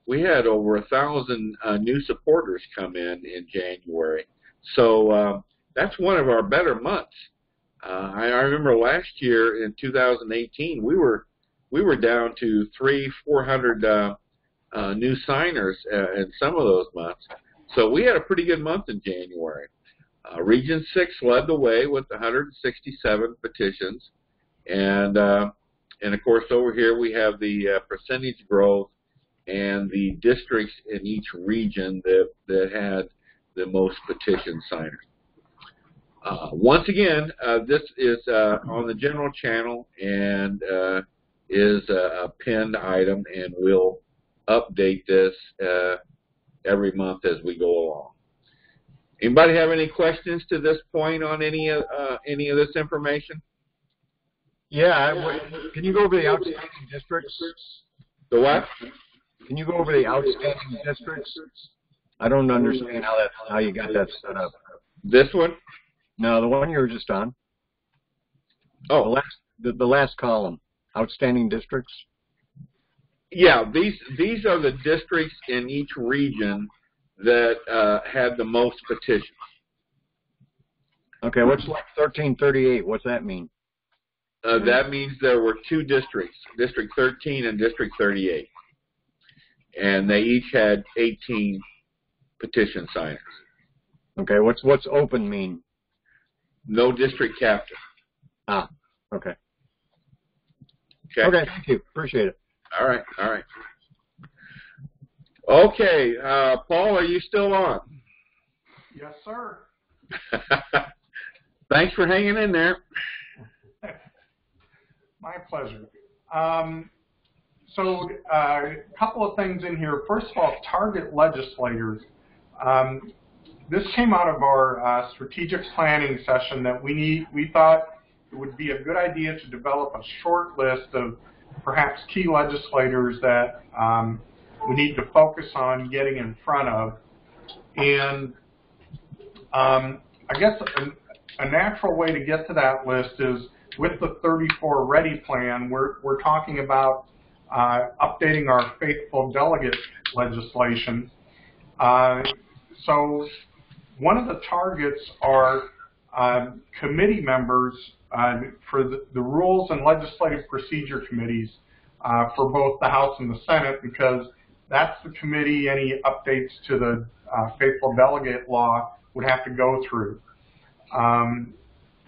We had over 1,000 new supporters come in January. So that's one of our better months. I remember last year in 2018, we were down to 300-400 new signers in some of those months. So we had a pretty good month in January. Region 6 led the way with 167 petitions. And of course, over here we have the percentage growth and the districts in each region that had the most petition signers. Once again, this is on the general channel and is a pinned item, and we'll update this every month as we go along. Anybody have any questions to this point on any of this information? Yeah. Can you go over the outstanding districts? The what? Can you go over the outstanding districts? I don't understand how you got that set up. This one? No, the one you were just on. Oh, the last column, outstanding districts. Yeah, these are the districts in each region that had the most petitions. Okay, what's like 1338? What's that mean? That means there were two districts, District 13 and District 38. And they each had 18 petition signers. Okay, what's open mean? No district captain. Ah, okay. Okay, thank you. Appreciate it. All right. Okay, Paul, are you still on? Yes, sir. Thanks for hanging in there. My pleasure. So a couple of things in here. First of all, target legislators. This came out of our strategic planning session that we thought it would be a good idea to develop a short list of perhaps key legislators that we need to focus on getting in front of. And I guess a natural way to get to that list is with the 34 Ready plan. We're talking about updating our faithful delegate legislation. So one of the targets are committee members for the Rules and Legislative Procedure Committees for both the House and the Senate, because that's the committee any updates to the faithful delegate law would have to go through.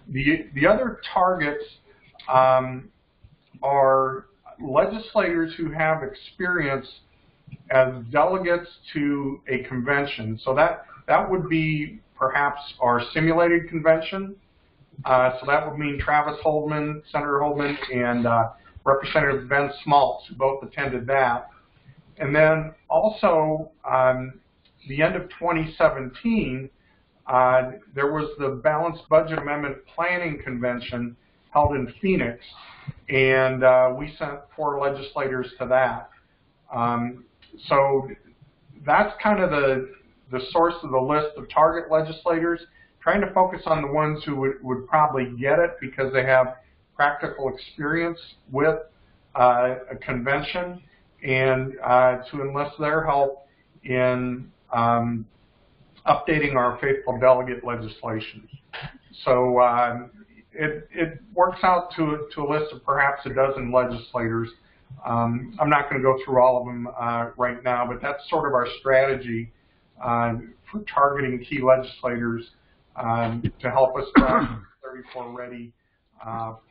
The other targets are legislators who have experience as delegates to a convention. So that would be perhaps our simulated convention. So that would mean Travis Holdman, Senator Holdman, and Representative Ben Smaltz, who both attended that. And then also, the end of 2017, there was the Balanced Budget Amendment Planning Convention held in Phoenix, and we sent 4 legislators to that. So that's kind of the source of the list of target legislators, trying to focus on the ones who would probably get it because they have practical experience with a convention, and to enlist their help in updating our faithful delegate legislation. So it works out to a list of perhaps a dozen legislators. I'm not going to go through all of them right now, but that's sort of our strategy for targeting key legislators to help us drive the 34 Ready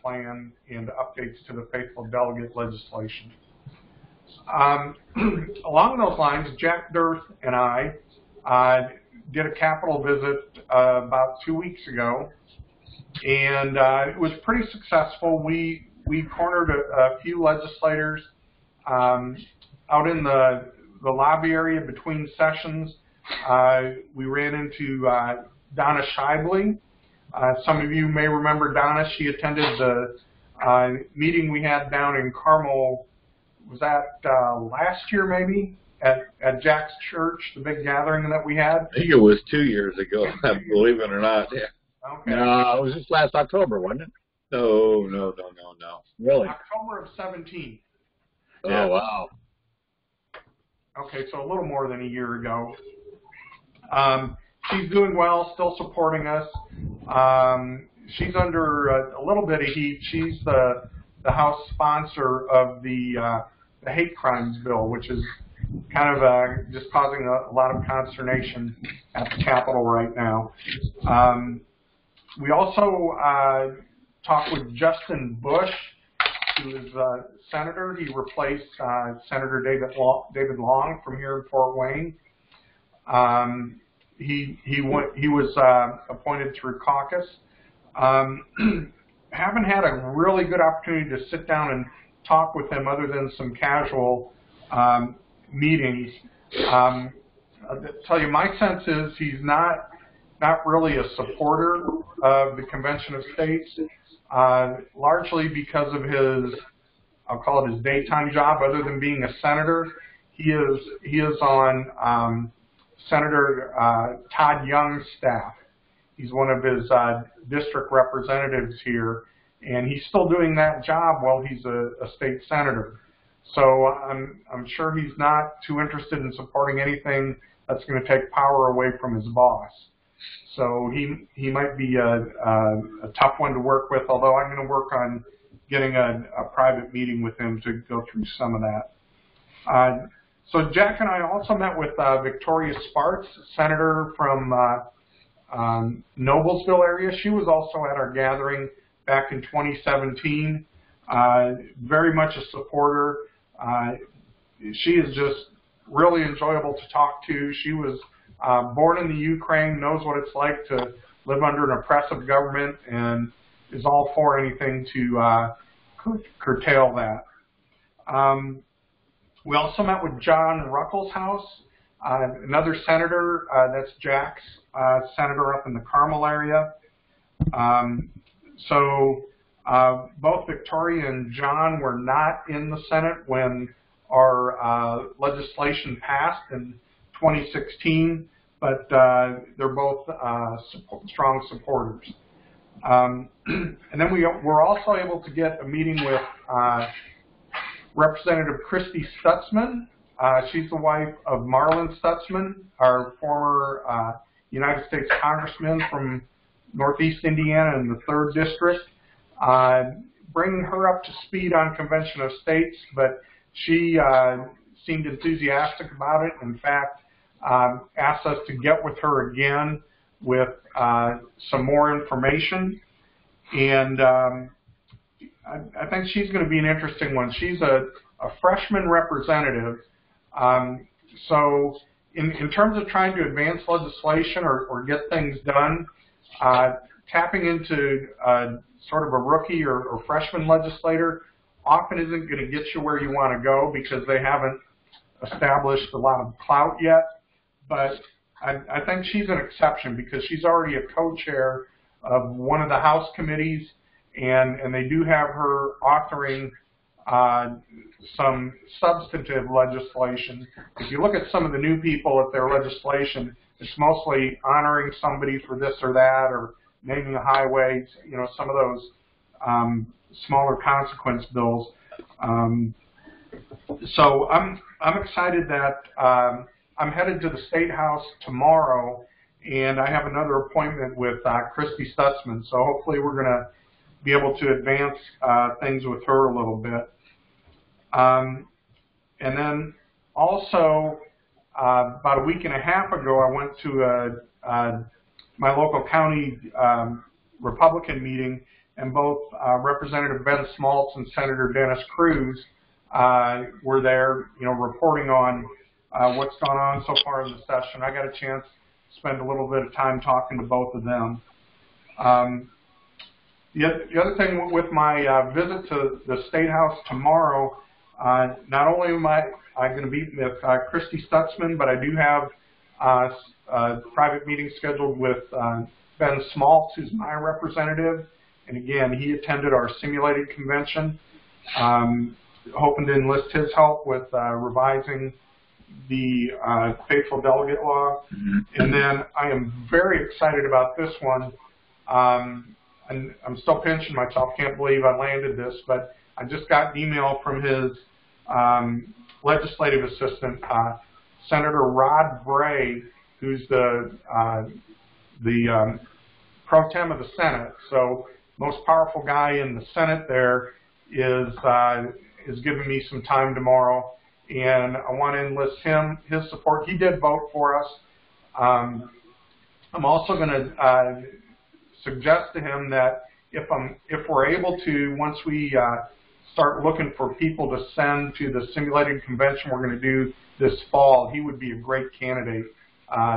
plan and updates to the faithful delegate legislation. Along those lines, Jack Durth and I did a Capitol visit about 2 weeks ago, and it was pretty successful. We cornered a few legislators out in the lobby area between sessions. We ran into Donna Shibley. Some of you may remember Donna. She attended the meeting we had down in Carmel. Was that last year maybe at Jack's church, the big gathering that we had? I think it was 2 years ago, believe it or not. Yeah. Okay. No, it was just last October, wasn't it? No. Really? October of 17. Oh, Yeah. wow. Okay, so a little more than a year ago. She's doing well, still supporting us. She's under a little bit of heat. She's the House sponsor of the hate crimes bill, which is kind of just causing a lot of consternation at the Capitol right now. We also talked with Justin Bush, who is a senator. He replaced Senator David Long from here in Fort Wayne. He was appointed through caucus. Haven't had a really good opportunity to sit down and talk with him other than some casual meetings. I'll tell you, my sense is he's not really a supporter of the Convention of States, largely because of his, I'll call it his daytime job. Other than being a senator, he is on Senator Todd Young's staff. He's one of his district representatives here, and he's still doing that job while he's a state senator. So I'm sure he's not too interested in supporting anything that's going to take power away from his boss. So he might be a tough one to work with, although I'm going to work on getting a private meeting with him to go through some of that. So Jack and I also met with Victoria Sparks, senator from Noblesville area. She was also at our gathering back in 2017. Very much a supporter. She is just really enjoyable to talk to. She was born in the Ukraine, knows what it's like to live under an oppressive government, and is all for anything to curtail that. We also met with John Ruckelshaus, another senator. That's Jack's senator up in the Carmel area. Both Victoria and John were not in the Senate when our legislation passed in 2016, but they're both strong supporters. And then we were also able to get a meeting with Representative Christy Stutzman. She's the wife of Marlin Stutzman, our former United States Congressman from Northeast Indiana in the 3rd District. Bringing her up to speed on Convention of States, but she seemed enthusiastic about it. In fact, asked us to get with her again with some more information. And I think she's going to be an interesting one. She's a freshman representative. So in terms of trying to advance legislation or get things done, tapping into sort of a rookie or freshman legislator often isn't going to get you where you want to go because they haven't established a lot of clout yet. But I think she's an exception because she's already a co-chair of one of the House committees, and they do have her authoring some substantive legislation. If you look at some of the new people at their legislation, it's mostly honoring somebody for this or that, or naming a highway, you know, some of those smaller consequence bills. So I'm excited that I'm headed to the State House tomorrow, and I have another appointment with Christy Stutzman. So hopefully we're going to be able to advance things with her a little bit. And then also about a week and a half ago, I went to my local county Republican meeting, and both Representative Ben Smaltz and Senator Dennis Cruz were there, you know, reporting on what's gone on so far in the session. I got a chance to spend a little bit of time talking to both of them. The other thing with my visit to the State House tomorrow, not only am I going to be with Christy Stutzman, but I do have a private meeting scheduled with Ben Smaltz, who's my representative. And again, he attended our simulated convention, hoping to enlist his help with revising the faithful delegate law. And then I am very excited about this one. And I'm still pinching myself, can't believe I landed this, but I just got an email from his legislative assistant, Senator Rod Bray, who's the pro tem of the Senate. So most powerful guy in the Senate there is giving me some time tomorrow, and I want to enlist his support. He did vote for us. I'm also going to suggest to him that if we're able to, once we start looking for people to send to the simulated convention we're going to do this fall, he would be a great candidate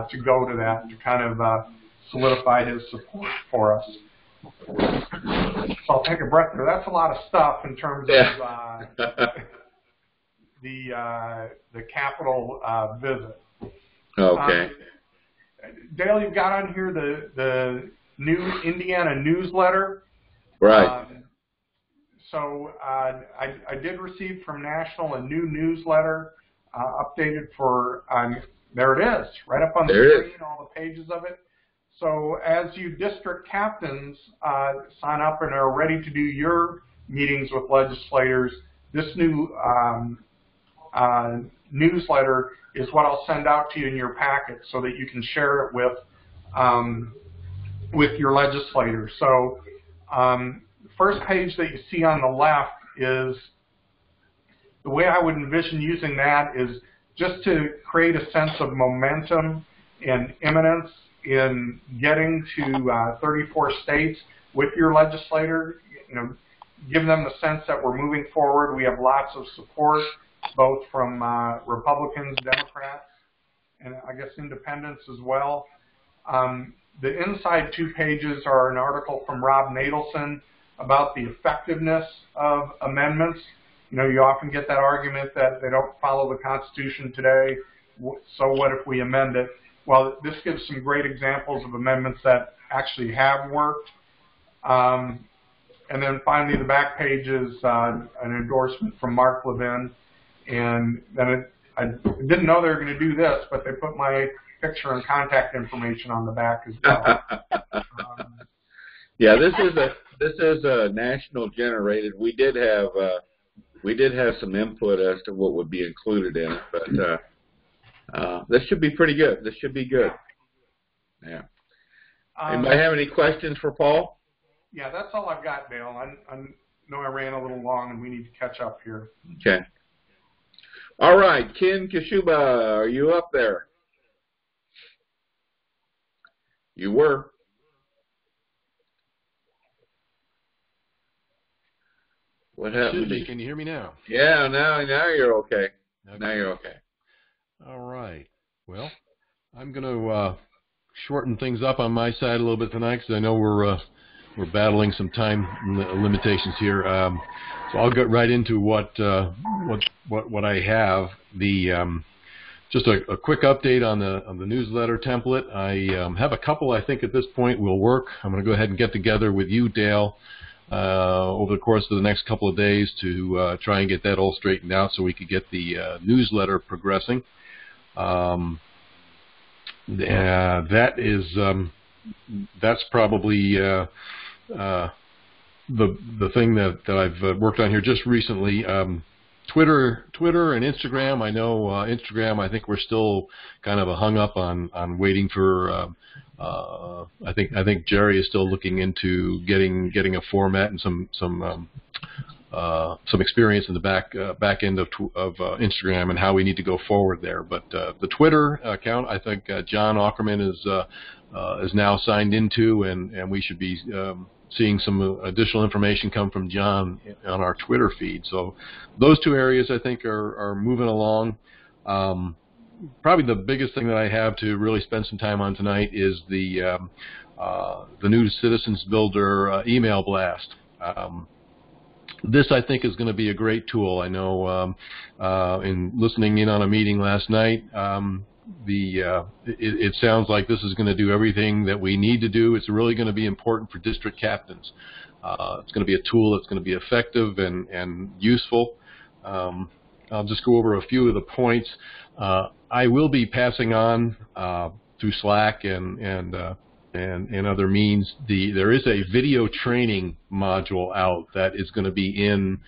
to go to that, to kind of solidify his support for us. So I'll take a breath there. That's a lot of stuff in terms of the Capitol visit. Okay. Dale, you've got on here the new Indiana newsletter. Right. So I did receive from National a new newsletter updated for, there it is, right up on the screen, all the pages of it. So as you district captains sign up and are ready to do your meetings with legislators, this new newsletter is what I'll send out to you in your packet so that you can share it with your legislators. So the first page that you see on the left is, the way I would envision using that is just to create a sense of momentum and imminence in getting to 34 states with your legislator. You know, give them the sense that we're moving forward. We have lots of support, both from Republicans, Democrats, and I guess independents as well. The inside 2 pages are an article from Rob Nadelson about the effectiveness of amendments. You know, you often get that argument that they don't follow the Constitution today, so what if we amend it? Well, this gives some great examples of amendments that actually have worked. And then finally, the back page is an endorsement from Mark Levin. And then I didn't know they were going to do this, but they put my picture and contact information on the back as well. Yeah, this is a national generated. We did have some input as to what would be included in it, but this should be pretty good. This should be good. Yeah. Anybody have any questions for Paul? Yeah, that's all I've got, Dale. I know I ran a little long, and we need to catch up here. Okay. All right, Ken Kashuba, are you up there? You were. What happened? Can you hear me now? Yeah, now you're okay. Now you're okay. All right. Well, I'm going to shorten things up on my side a little bit tonight because I know we're battling some time limitations here. So I'll get right into what I have. Just a quick update on the newsletter template. I have a couple I think at this point will work. I'm going to go ahead and get together with you, Dale, over the course of the next couple of days to try and get that all straightened out so we could get the newsletter progressing. That's probably the thing that I've worked on here just recently. Twitter and Instagram. I know Instagram. I think we're still kind of hung up on waiting for. I think Jerry is still looking into getting a format and some experience in the back end of Instagram and how we need to go forward there. But the Twitter account, I think John Ackerman is now signed into, and we should be seeing some additional information come from John on our Twitter feed. So those two areas I think are moving along. Probably the biggest thing that I have to really spend some time on tonight is the new Citizens Builder email blast. This, I think, is going to be a great tool. I know in listening in on a meeting last night, it sounds like this is going to do everything that we need to do. It's really going to be important for district captains. It's going to be a tool that's going to be effective and useful. I'll just go over a few of the points. I will be passing on through Slack and other means. There is a video training module out that is going to be in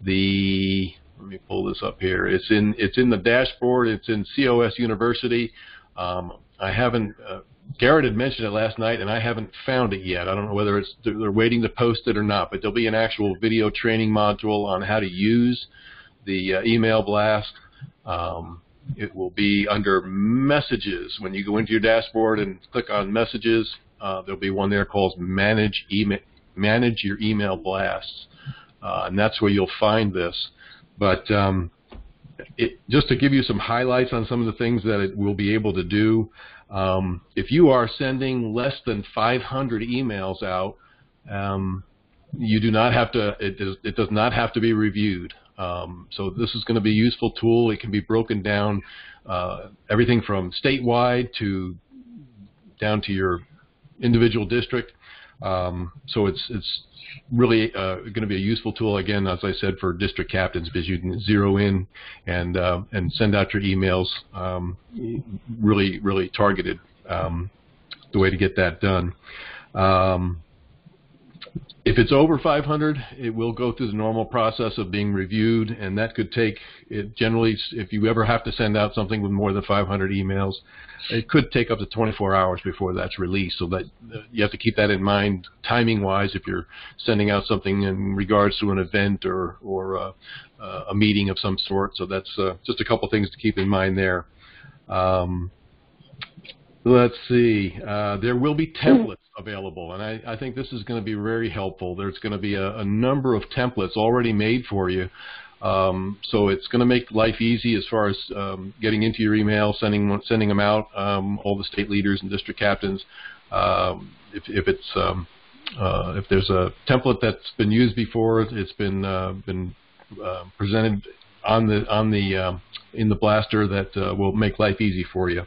the. Let me pull this up here. It's in the dashboard. It's in COS University. I haven't. Garrett had mentioned it last night, and I haven't found it yet. I don't know whether they're waiting to post it or not. But there'll be an actual video training module on how to use the email blast. It will be under Messages. When you go into your dashboard and click on Messages, there'll be one there called Manage Your Email Blasts, and that's where you'll find this. But just to give you some highlights on some of the things that it will be able to do, if you are sending less than 500 emails out, you do not have to. It does not have to be reviewed. So this is going to be a useful tool. It can be broken down, everything from statewide to down to your individual district. So it's really going to be a useful tool, again, as I said, for district captains, because you can zero in and send out your emails really targeted, the way to get that done. If it's over 500, it will go through the normal process of being reviewed, and that could take, generally, if you ever have to send out something with more than 500 emails, it could take up to 24 hours before that's released. So that you have to keep that in mind timing-wise if you're sending out something in regards to an event or a meeting of some sort. So that's just a couple things to keep in mind there. Let's see. There will be templates available, and I think this is going to be very helpful. There's going to be a number of templates already made for you. So it's going to make life easy as far as getting into your email, sending them out, all the state leaders and district captains. If there's a template that's been used before, it's been presented on the in the blaster that will make life easy for you.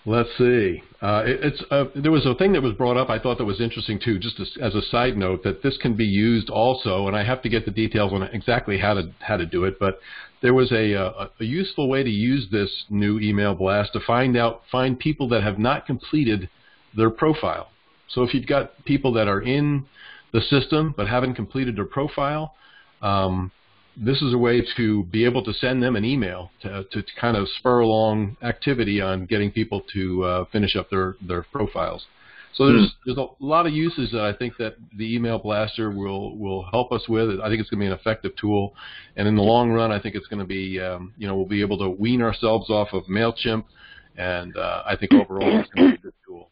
Let's see. There was a thing that was brought up I thought that was interesting too, just as a side note, that this can be used also, and I have to get the details on exactly how to do it, but there was a useful way to use this new email blast to find people that have not completed their profile. So if you've got people that are in the system but haven't completed their profile, this is a way to be able to send them an email to kind of spur along activity on getting people to finish up their profiles. So there's a lot of uses that I think that the email blaster will help us with. I think it's going to be an effective tool, and in the long run, I think it's going to be we'll be able to wean ourselves off of MailChimp, and I think overall it's going to be a good tool.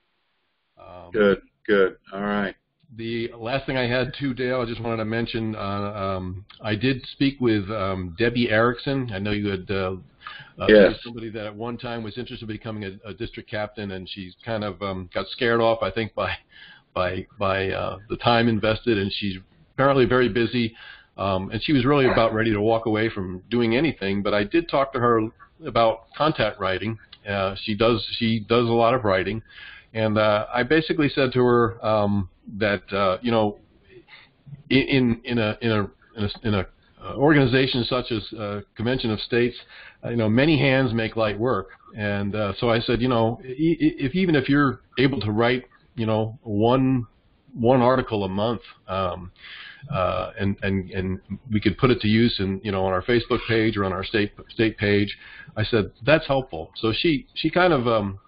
Good. All right. The last thing I had too, Dale, I just wanted to mention, I did speak with Debbie Erickson. I know you had somebody that at one time was interested in becoming a district captain, and she's kind of got scared off, I think, by the time invested, and she's apparently very busy, and she was really about ready to walk away from doing anything. But I did talk to her about content writing. She does a lot of writing. And I basically said to her that in a organization such as Convention of States, many hands make light work. And so I said, even if you're able to write, one article a month, and we could put it to use in on our Facebook page or on our state page, I said that's helpful. So she kind of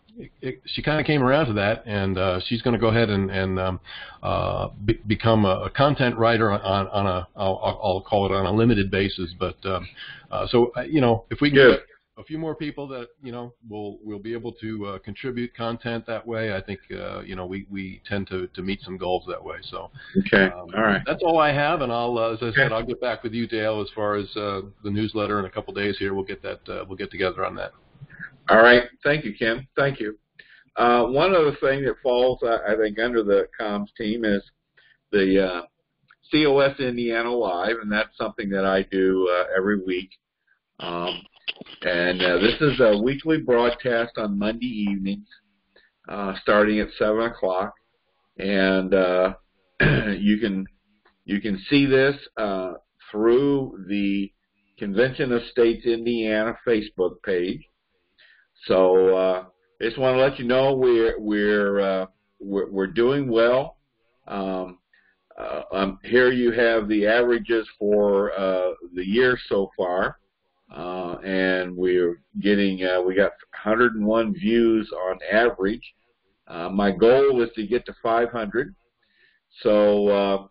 came around to that, and she's going to go ahead and become a content writer on a I'll call it on a limited basis. But so if we can get a few more people that we'll be able to contribute content that way, I think we tend to meet some goals that way. So okay, all right, that's all I have, and as I said, I'll get back with you, Dale, as far as the newsletter in a couple days here. We'll get together on that. All right. Thank you, Ken. Thank you. One other thing that falls, I think, under the comms team is the COS Indiana Live, and that's something that I do every week. And this is a weekly broadcast on Monday evenings, starting at 7 o'clock. And you can see this through the Convention of States Indiana Facebook page. So I just want to let you know we're doing well. Here you have the averages for the year so far, and we're getting we got 101 views on average. My goal is to get to 500. So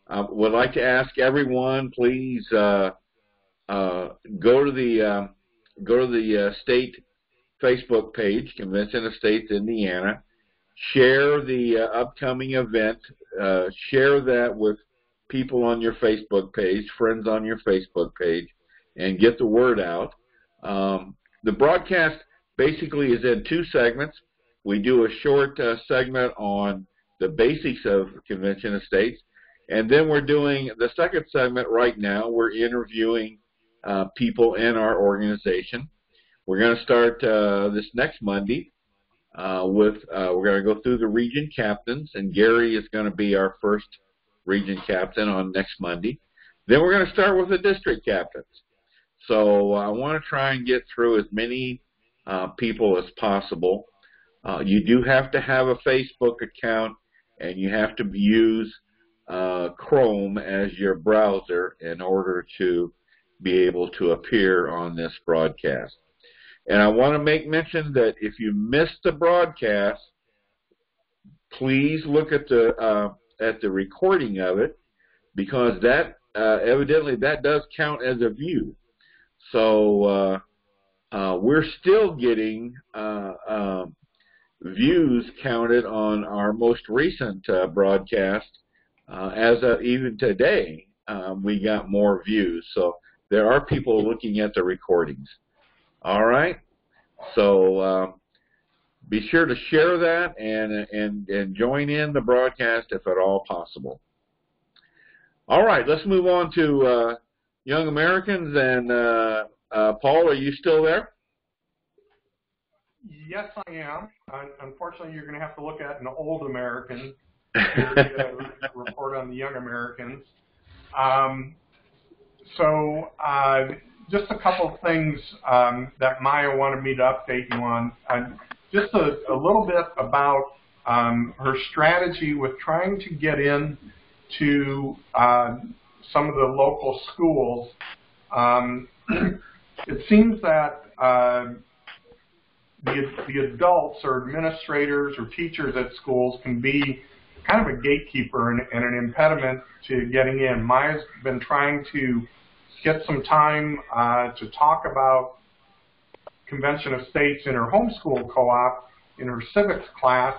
I would like to ask everyone, please go to the state Facebook page, Convention of States Indiana. Share the upcoming event. Share that with people on your Facebook page, friends on your Facebook page, and get the word out. The broadcast basically is in two segments. We do a short segment on the basics of Convention of States, and then we're doing the second segment right now. We're interviewing people in our organization. We're going to start this next Monday we're going to go through the region captains, and Gary is going to be our first region captain on next Monday. Then we're going to start with the district captains. So I want to try and get through as many people as possible. You do have to have a Facebook account, and you have to use Chrome as your browser in order to be able to appear on this broadcast. And I want to make mention that if you missed the broadcast, please look at the recording of it, because that evidently that does count as a view. So we're still getting views counted on our most recent broadcast. As of even today, we got more views. So there are people looking at the recordings. All right, so be sure to share that and join in the broadcast if at all possible. All right, let's move on to Young Americans. And Paul, are you still there? Yes, I am. Unfortunately, you're going to have to look at an old American to report on the Young Americans. Just a couple of things that Maya wanted me to update you on. Just a little bit about her strategy with trying to get in to some of the local schools. It seems that the adults or administrators or teachers at schools can be kind of a gatekeeper and an impediment to getting in. Maya's been trying to get some time to talk about Convention of States in her homeschool co-op in her civics class,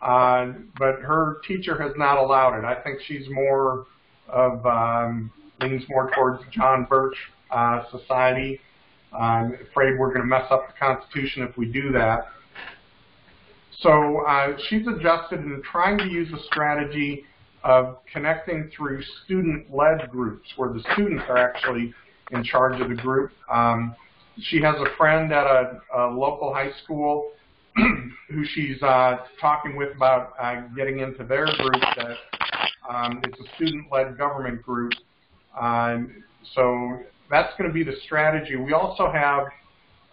but her teacher has not allowed it. I think she's more of, leans more towards John Birch Society. I'm afraid we're going to mess up the Constitution if we do that. So she's adjusted in trying to use a strategy of connecting through student-led groups where the students are actually in charge of the group. She has a friend at a local high school who she's talking with about getting into their group. That it's a student-led government group. So that's going to be the strategy. We also have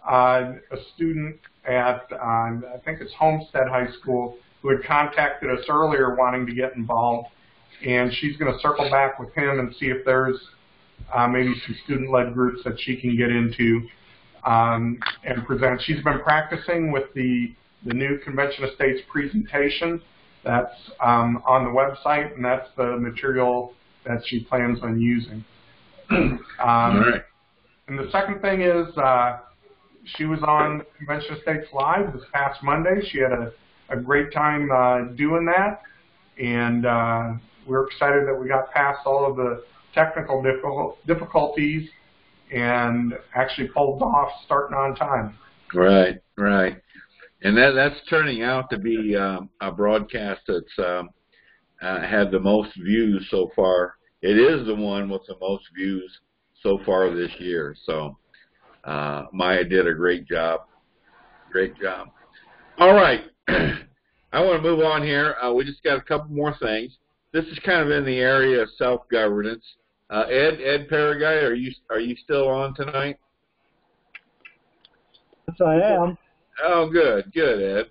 a student at, I think it's Homestead High School, who had contacted us earlier wanting to get involved. And she's going to circle back with him and see if there's maybe some student-led groups that she can get into and present. She's been practicing with the new Convention of States presentation that's on the website, and that's the material that she plans on using. All right. And the second thing is she was on Convention of States Live this past Monday. She had a great time doing that, and we're excited that we got past all of the technical difficulties and actually pulled off starting on time. Right, right. And that's turning out to be a broadcast that's had the most views so far. It is the one with the most views so far this year. So Maya did a great job. Great job. All right. I want to move on here. We just got a couple more things. This is kind of in the area of self-governance. Ed Paraguay, are you still on tonight? Yes, I am. Oh, good, Ed.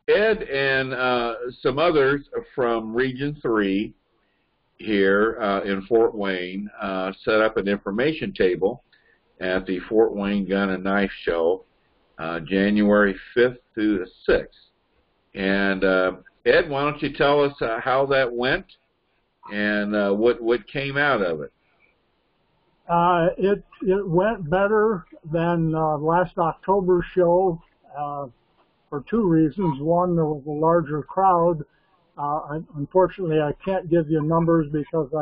Ed and some others from Region 3 here in Fort Wayne set up an information table at the Fort Wayne Gun and Knife Show January 5th through the 6th. And Ed, why don't you tell us how that went and what came out of it? It went better than last October's show for two reasons. One, there was a larger crowd. Unfortunately, I can't give you numbers because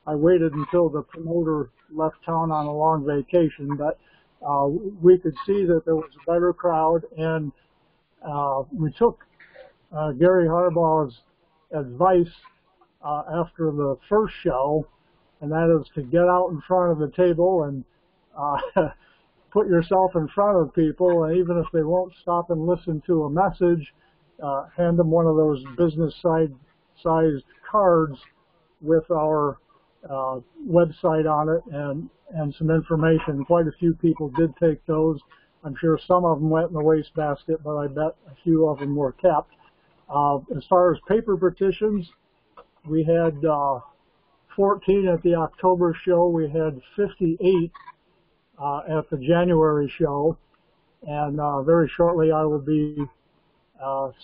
I waited until the promoter left town on a long vacation, but we could see that there was a better crowd, and we took Gary Harbaugh's advice after the first show, and that is to get out in front of the table and put yourself in front of people, and even if they won't stop and listen to a message, hand them one of those business-sized cards with our website on it and some information. Quite a few people did take those. I'm sure some of them went in the wastebasket, but I bet a few of them were kept. As far as paper petitions, we had 14 at the October show. We had 58 at the January show, and very shortly I will be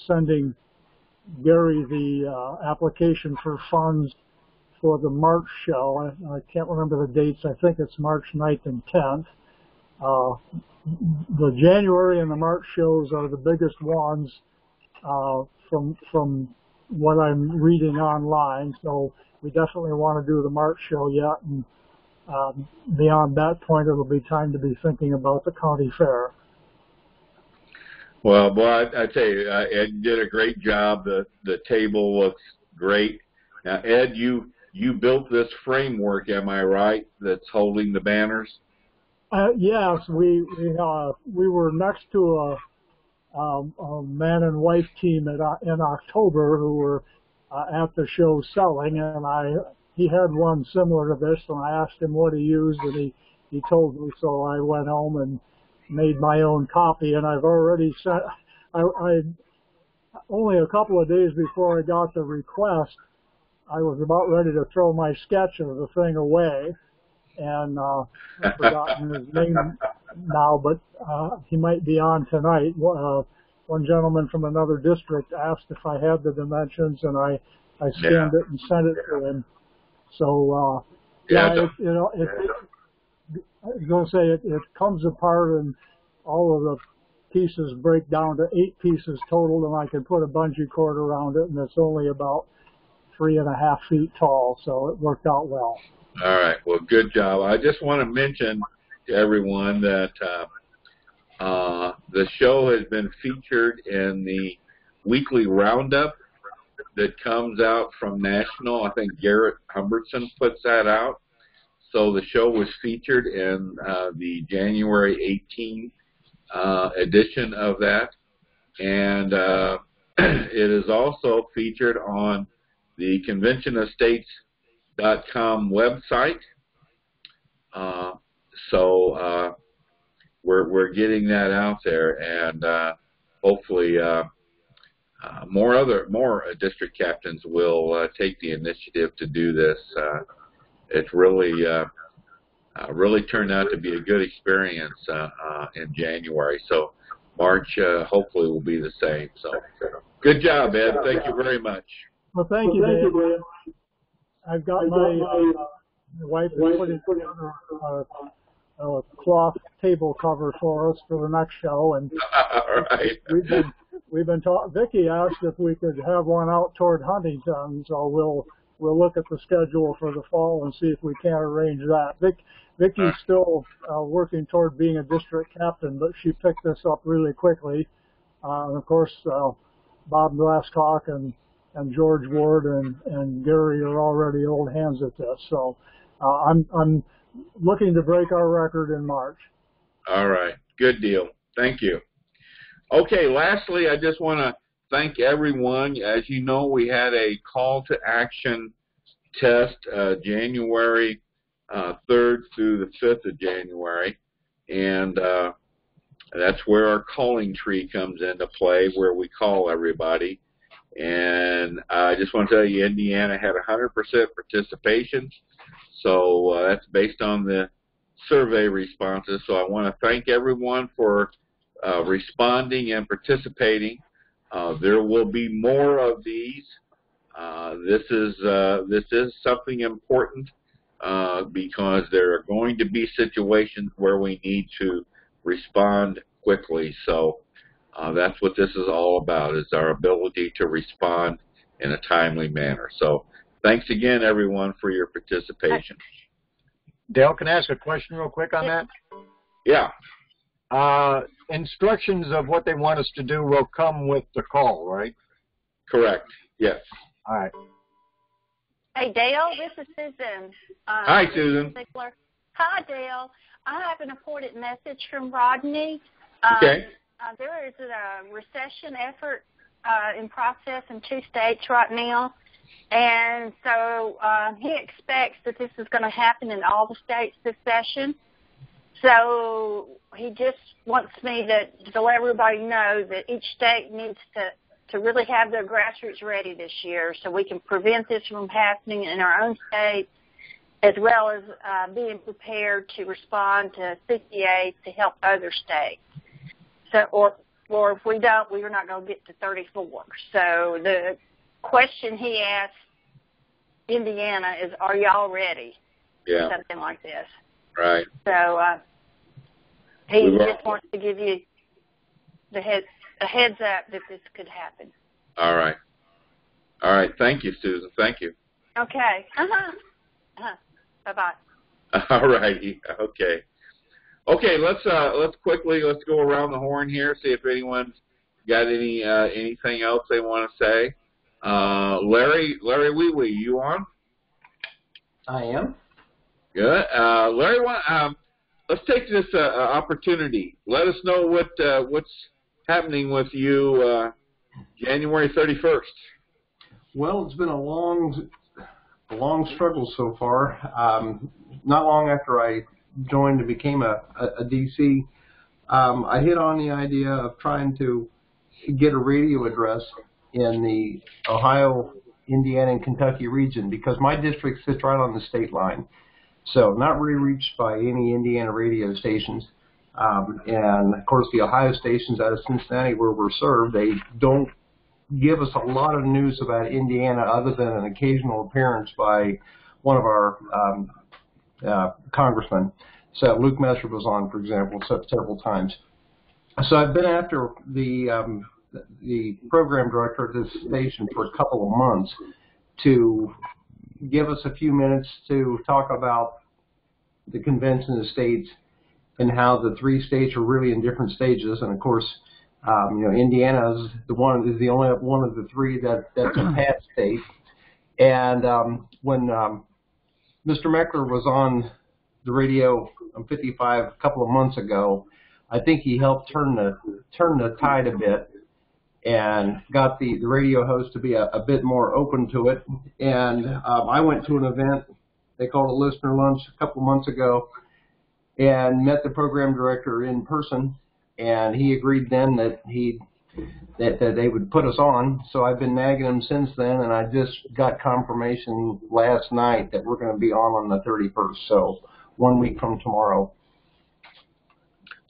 sending Gary the application for funds for the March show. I can't remember the dates. I think it's March 9th and 10th. The January and the March shows are the biggest ones from what I'm reading online, so we definitely want to do the March show yet, and beyond that point it'll be time to be thinking about the county fair. Well, boy, I tell you, Ed did a great job. The table looks great. Now, Ed, you built this framework, am I right, that's holding the banners? Yes, we were next to a man and wife team in October who were at the show selling, and he had one similar to this, and I asked him what he used, and he told me, so I went home and made my own copy, and I've already sent. I only a couple of days before I got the request, I was about ready to throw my sketch of the thing away, and I've forgotten his name now, but he might be on tonight. One gentleman from another district asked if I had the dimensions, and I scanned it and sent it to him. So I was going to say it comes apart, and all of the pieces break down to 8 pieces total, and I can put a bungee cord around it, and it's only about 3.5 feet tall, so it worked out well. All right, well, good job. I just want to mention to everyone that the show has been featured in the weekly roundup that comes out from National. I think Garrett Humbertson puts that out. So the show was featured in the January 18 edition of that, and it is also featured on the conventionofstates.com website. So we're getting that out there, and hopefully more district captains will take the initiative to do this. It's really turned out to be a good experience in January. So March hopefully will be the same. So good job, Ed. Thank you very much. Well, thank you, Dave. I've got my wife putting together a cloth table cover for us for the next show, and all right. we've been talking. Vicki asked if we could have one out toward Huntington, so we'll look at the schedule for the fall and see if we can arrange that. Vicki's still working toward being a district captain, but she picked this up really quickly. And of course, Bob Glasscock and George Ward and Gary are already old hands at this. So I'm looking to break our record in March. All right. Good deal. Thank you. Okay, lastly, I just want to thank everyone. As you know, we had a call to action test January 3rd through the 5th of January, and that's where our calling tree comes into play, where we call everybody. And I just want to tell you, Indiana had 100% participation, so that's based on the survey responses. So I want to thank everyone for responding and participating. There will be more of these. This is something important because there are going to be situations where we need to respond quickly. So that's what this is all about, is our ability to respond in a timely manner. So thanks again, everyone, for your participation. Dale, can I ask a question real quick on that? Yeah. Instructions of what they want us to do will come with the call, right? Correct. Yes. All right. Hey, Dale, this is Susan. Hi, Susan. Hi, Dale. I have an important message from Rodney. Okay. There is a recession effort in process in 2 states right now, and so he expects that this is going to happen in all the states this session. So he just wants me to let everybody know that each state needs to really have their grassroots ready this year so we can prevent this from happening in our own state, as well as being prepared to respond to CPA to help other states. So, or if we don't, we're not going to get to 34. So the question he asked Indiana is, are y'all ready? Yeah. Something like this. Right. So he just wants to give you the heads up that this could happen. All right. All right. Thank you, Susan. Thank you. Okay. Bye-bye. All righty. Okay. Okay, let's go around the horn here, see if anyone's got anything else they want to say. Larry Wee Wee, you on? I am. Good. Larry, let's take this opportunity. Let us know what's happening with you January 31st. Well, it's been a long struggle so far. Not long after I joined and became a DC, I hit on the idea of trying to get a radio address in the Ohio, Indiana, and Kentucky region because my district sits right on the state line. So not really reached by any Indiana radio stations. And, of course, the Ohio stations out of Cincinnati where we're served, they don't give us a lot of news about Indiana other than an occasional appearance by one of our congressmen. So Luke Messer was on, for example, several times. So I've been after the program director of this station for a couple of months to give us a few minutes to talk about the convention of states and how the three states are really in different stages. And of course, Indiana is the only one of the three that's a past state. And when Mr. Meckler was on the radio on 55 a couple of months ago, I think he helped turn the tide a bit and got the radio host to be a bit more open to it. And I went to an event, they called it Listener Lunch, a couple of months ago, and met the program director in person, and he agreed then that that they would put us on. So I've been nagging him since then, and I just got confirmation last night that we're going to be on the 31st, so 1 week from tomorrow.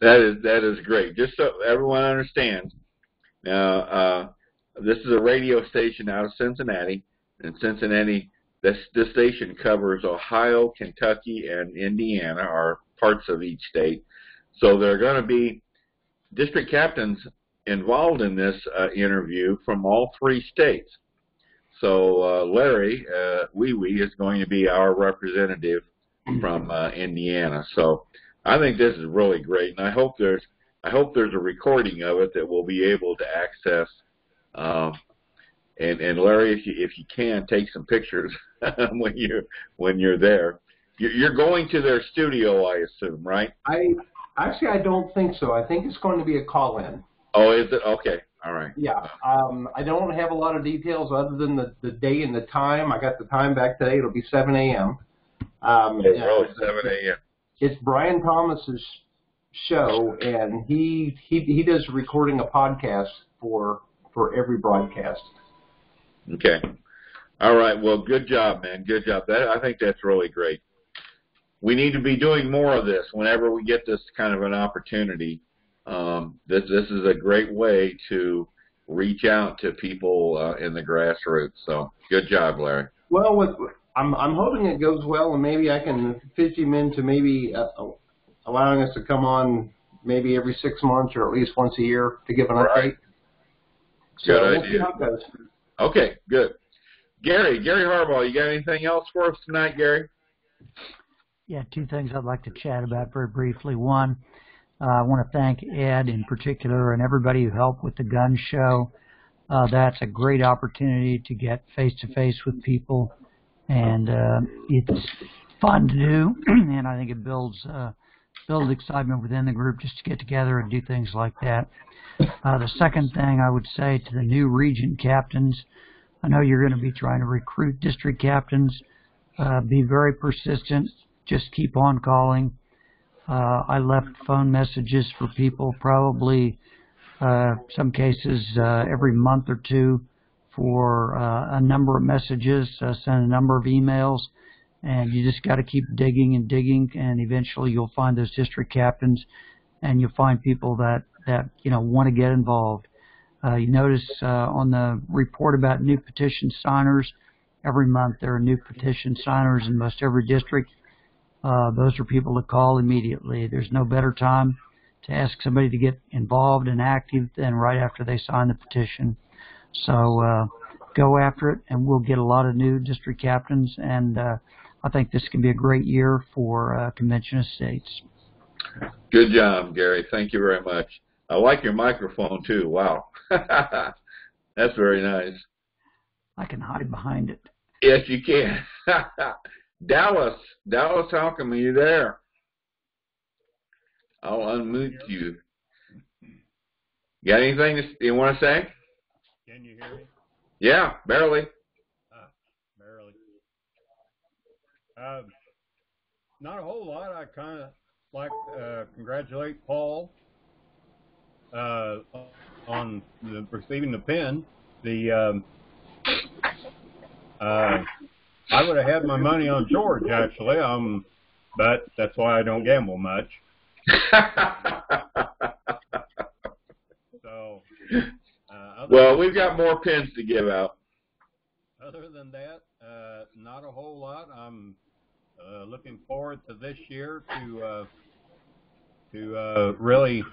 That is great. Just so everyone understands, now this is a radio station out of Cincinnati, and Cincinnati, this station covers Ohio, Kentucky, and Indiana, or parts of each state. So there are going to be district captains involved in this interview from all three states. So Larry Wee Wee is going to be our representative from Indiana. So I think this is really great, and I hope there's a recording of it that we'll be able to access. And Larry, if you can, take some pictures when you're there. You're going to their studio, I assume, right? I don't think so. I think it's going to be a call-in. Oh, is it? Okay. All right. Yeah. I don't have a lot of details other than the day and the time. I got the time back today. It'll be 7 a.m. Really, 7 a.m. It's Brian Thomas's show, and he does recording a podcast for every broadcast. Okay. All right. Well, good job, man. Good job. I think that's really great. We need to be doing more of this whenever we get this kind of an opportunity. This is a great way to reach out to people in the grassroots. So good job, Larry. Well, I'm hoping it goes well, and maybe I can fit him into maybe allowing us to come on maybe every 6 months or at least once a year to give an update. Good idea. We'll see how it goes. Okay, good. Gary Harbaugh, you got anything else for us tonight, Gary? Yeah, two things I'd like to chat about very briefly. One, I want to thank Ed in particular and everybody who helped with the gun show. That's a great opportunity to get face-to-face with people, and it's fun to do, and I think it builds excitement within the group just to get together and do things like that. The second thing I would say to the new region captains, I know you're going to be trying to recruit district captains. Be very persistent. Just keep on calling. I left phone messages for people probably some cases every month or two for a number of messages, send a number of emails, and you just got to keep digging and digging, and eventually you'll find those district captains, and you'll find people that want to get involved. You notice on the report about new petition signers, every month there are new petition signers in most every district. Those are people to call immediately. There's no better time to ask somebody to get involved and active than right after they sign the petition. So go after it, and we'll get a lot of new district captains, and I think this can be a great year for Convention of States. Good job, Gary. Thank you very much. I like your microphone, too. Wow. That's very nice. I can hide behind it. Yes, you can. Dallas, Holcomb, are you there? I'll unmute you. Got anything you want to say? Can you hear me? Yeah, barely. Barely. Not a whole lot. I kind of like congratulate Paul on receiving the pin. I would have had my money on George actually, but that's why I don't gamble much. So, well, we've got more pins to give out. Other than that, not a whole lot. I'm looking forward to this year to really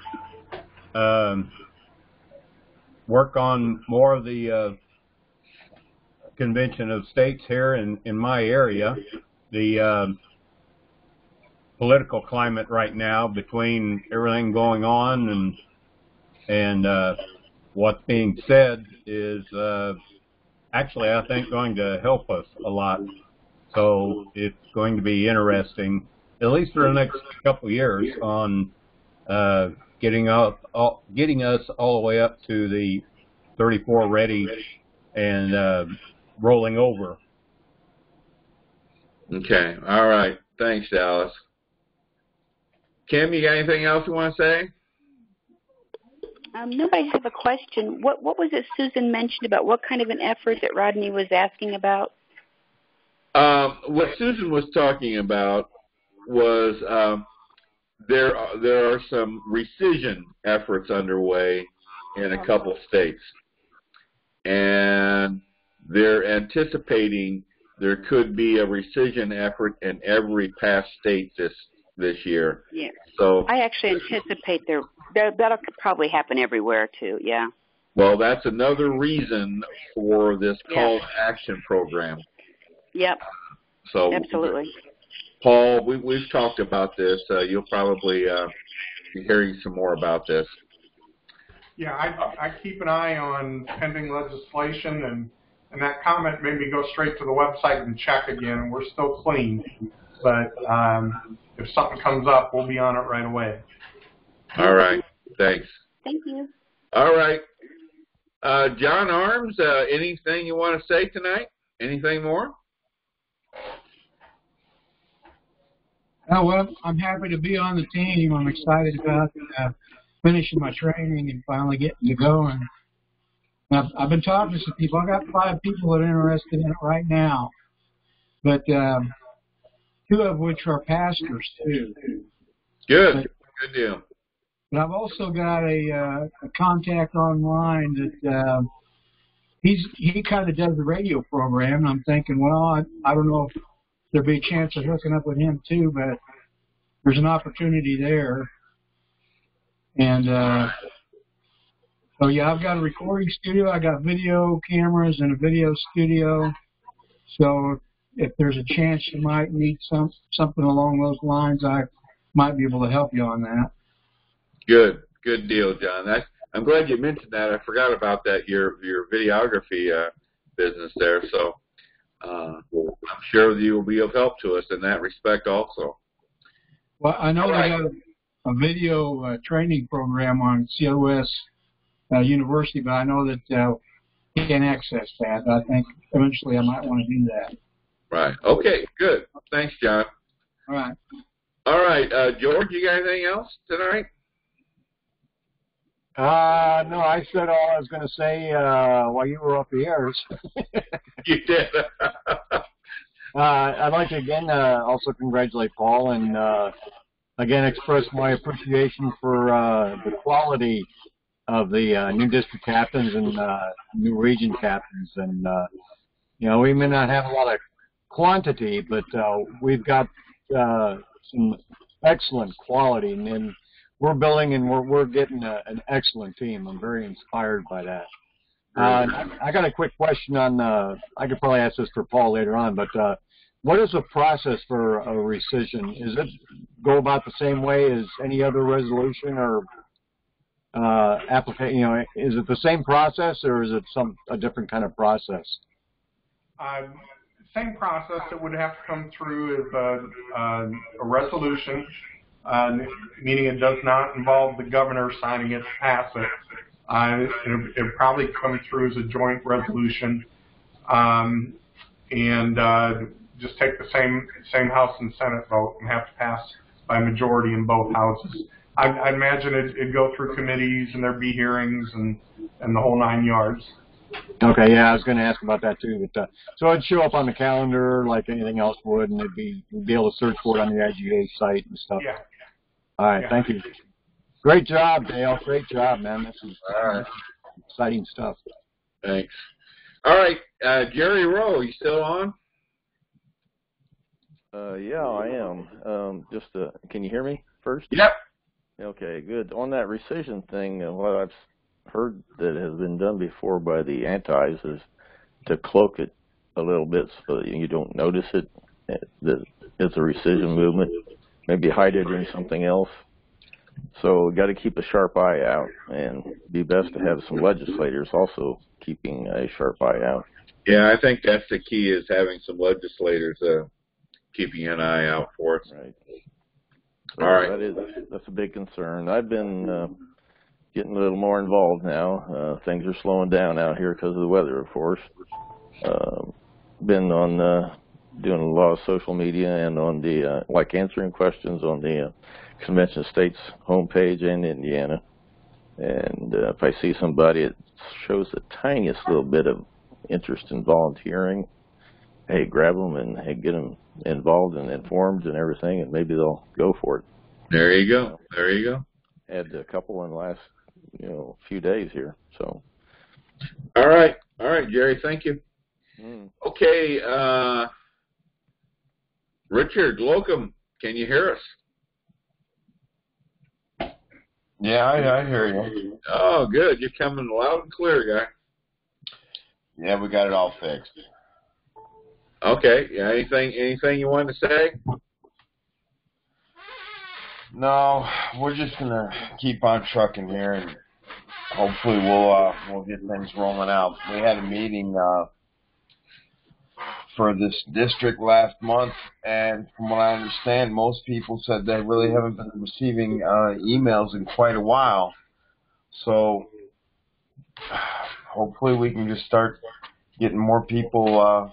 work on more of the convention of states here in my area. The political climate right now, between everything going on and what's being said, is actually, I think, going to help us a lot. So it's going to be interesting, at least for the next couple of years, on getting us all the way up to the 34 ready and rolling over. Okay. All right. Thanks, Dallas. Kim, you got anything else you want to say? Nobody has a question. What was it Susan mentioned about what kind of an effort that Rodney was asking about? What Susan was talking about was there are some rescission efforts underway in a couple states, and they're anticipating there could be a rescission effort in every past state this year. Yeah. So I actually anticipate that'll probably happen everywhere too. Yeah. Well, that's another reason for this call to action program. Yep. So absolutely. Paul, we've talked about this. You'll probably be hearing some more about this. Yeah, I keep an eye on pending legislation, and that comment made me go straight to the website and check again. We're still clean, but if something comes up, we'll be on it right away. All right. Thanks. Thank you. All right. John Arms, anything you want to say tonight? Anything more? Oh, well, I'm happy to be on the team. I'm excited about finishing my training and finally getting to go. And I've been talking to some people. I've got 5 people that are interested in it right now, but 2 of which are pastors, too. Good. Good deal. But I've also got a contact online that he kind of does the radio program. And I'm thinking, well, I don't know if there'd be a chance of hooking up with him too, but there's an opportunity there. And so yeah, I've got a recording studio. I got video cameras and a video studio. So if there's a chance you might need something along those lines, I might be able to help you on that. Good deal, John. I'm glad you mentioned that. I forgot about that, your videography business there. So I'm sure you will be of help to us in that respect also. Well, I know they got a video training program on COS University, but I know that you can access that. I think eventually I might want to do that. Right. Okay, good. Thanks, John. All right. All right. George, you got anything else tonight? No, I said all I was going to say while you were off the airs. You did. I'd like to again also congratulate Paul and again express my appreciation for the quality of the new district captains and new region captains. And you know, we may not have a lot of quantity, but we've got some excellent quality, and we're building and we're getting an excellent team. I'm very inspired by that. I got a quick question on, I could probably ask this for Paul later on, but what is the process for a rescission? Is it go about the same way as any other resolution or application? You know, is it the same process or is it a different kind of process? Same process. It would have to come through as a resolution, meaning it does not involve the governor signing it to pass it. It probably come through as a joint resolution, and just take the same House and Senate vote and have to pass by majority in both houses. I imagine it'd go through committees and there'd be hearings and the whole 9 yards. Okay, yeah, I was going to ask about that too. But so it'd show up on the calendar like anything else would, and you'd be able to search for it on the IGA site and stuff. Yeah. All right, thank you. Great job, Dale. Great job, man. This is exciting stuff. Thanks. All right, Jerry Rowe, you still on? Yeah, I am. Can you hear me first? Yep. Okay, good. On that rescission thing, what I've heard that has been done before by the antis is to cloak it a little bit so that you don't notice it, that it's a rescission movement. Maybe hide it in something else. So we've got to keep a sharp eye out, and be best to have some legislators also keeping a sharp eye out. Yeah, I think that's the key, is having some legislators keeping an eye out for us. Right. All right. That's a big concern. I've been getting a little more involved now. Things are slowing down out here because of the weather, of course. Been on doing a lot of social media and on the answering questions on the Convention of States homepage in Indiana. And if I see somebody that shows the tiniest little bit of interest in volunteering, hey, grab them and hey, get them involved and informed and everything, and maybe they'll go for it. There you go. There you go. Had a couple in the last few days here. So. All right, Jerry. Thank you. Okay, Richard Locum, can you hear us? Yeah, I hear you. Oh, good. You're coming loud and clear, guy. Yeah, we got it all fixed. Okay. Yeah. Anything you want to say? No, we're just gonna keep on trucking here, and hopefully we'll get things rolling out. We had a meeting for this district last month, and from what I understand, most people said they really haven't been receiving emails in quite a while. So hopefully we can just start getting more people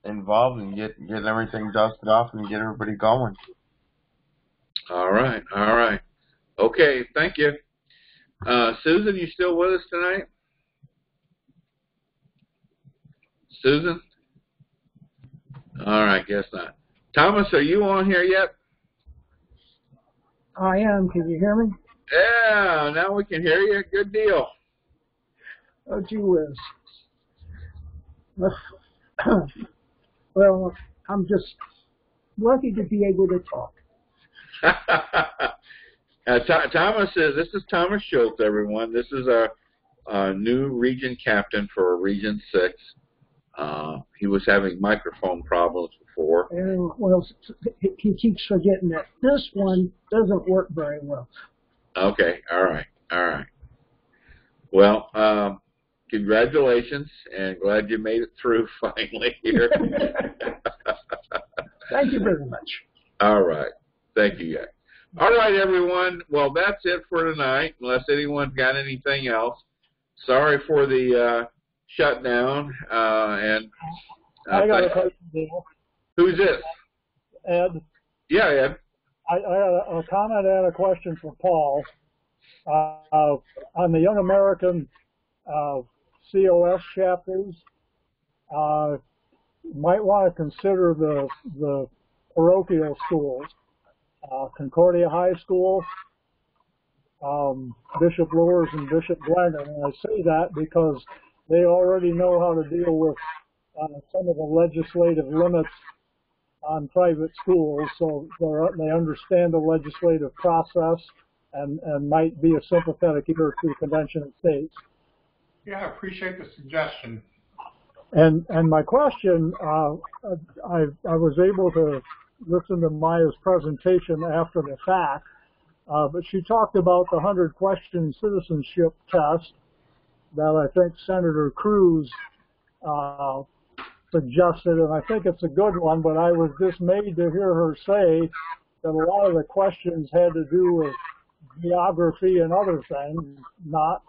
involved and get everything dusted off and get everybody going. All right. Okay, thank you. Susan, you still with us tonight? Susan? All right, guess not. Thomas, are you on here yet? I am. Can you hear me? Yeah, now we can hear you. Good deal. Oh, gee whiz. Well, I'm just lucky to be able to talk. Thomas, this is Thomas Schultz, everyone. This is a new region captain for Region 6. He was having microphone problems before. Well, he keeps forgetting that this one doesn't work very well. Okay, all right. Well, congratulations, and glad you made it through finally here. Thank you very much. All right. Thank you, guys. All right, everyone. Well, that's it for tonight, unless anyone's got anything else. Sorry for the shutdown. And I got a question, Dale. Who's this? Ed. Yeah, Ed. I got a comment and a question for Paul. On the Young American COS chapters, might want to consider the parochial schools. Concordia High School, Bishop Luers and Bishop Glenn, and I say that because they already know how to deal with some of the legislative limits on private schools, so they understand the legislative process and might be a sympathetic ear to the Convention of States. Yeah, I appreciate the suggestion. And my question, I was able to listen to Maya's presentation after the fact, but she talked about the 100-question citizenship test that I think Senator Cruz suggested, and I think it's a good one, but I was dismayed to hear her say that a lot of the questions had to do with geography and other things, not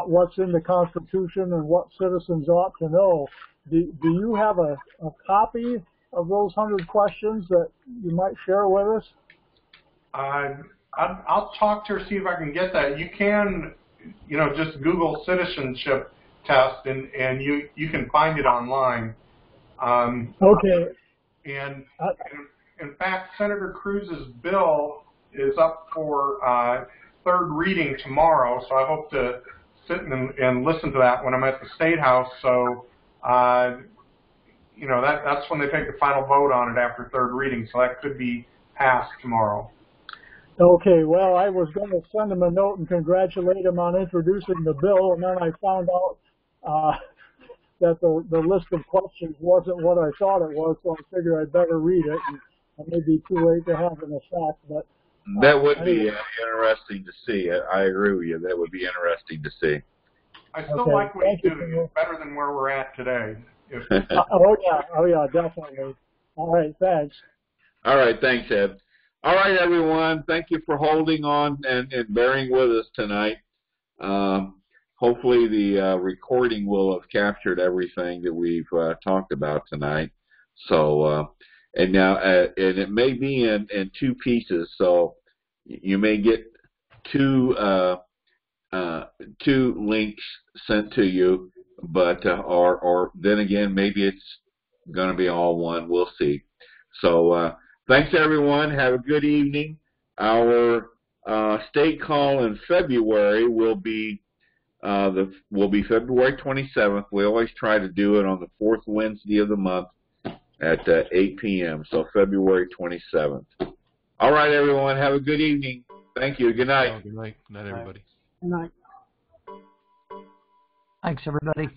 what's in the Constitution and what citizens ought to know. Do you have a copy of those 100 questions that you might share with us? I'll talk to her, see if I can get that. You can, just Google citizenship test, and you can find it online. Okay. And in fact, Senator Cruz's bill is up for third reading tomorrow, so I hope to sit and listen to that when I'm at the State House. So, that's when they take the final vote on it after third reading, so that could be passed tomorrow. Okay, well, I was going to send him a note and congratulate him on introducing the bill, and then I found out that the list of questions wasn't what I thought it was, so I figured I'd better read it. And it may be too late to have an effect, but that would be interesting to see. I agree with you. That would be interesting to see. I still like what you do. It's better than where we're at today. Oh yeah, definitely. All right, thanks. All right, thanks, Ed. All right, everyone. Thank you for holding on and bearing with us tonight. Hopefully the recording will have captured everything that we've talked about tonight. So, and now, and it may be in two pieces. So you may get two links sent to you, but or then again, maybe it's going to be all one. We'll see. So thanks, everyone. Have a good evening. Our state call in February will be February 27th. We always try to do it on the fourth Wednesday of the month at 8 p.m. So February 27th. All right, everyone. Have a good evening. Thank you. Good night. Good night. Good night, everybody. Good night. Thanks, everybody.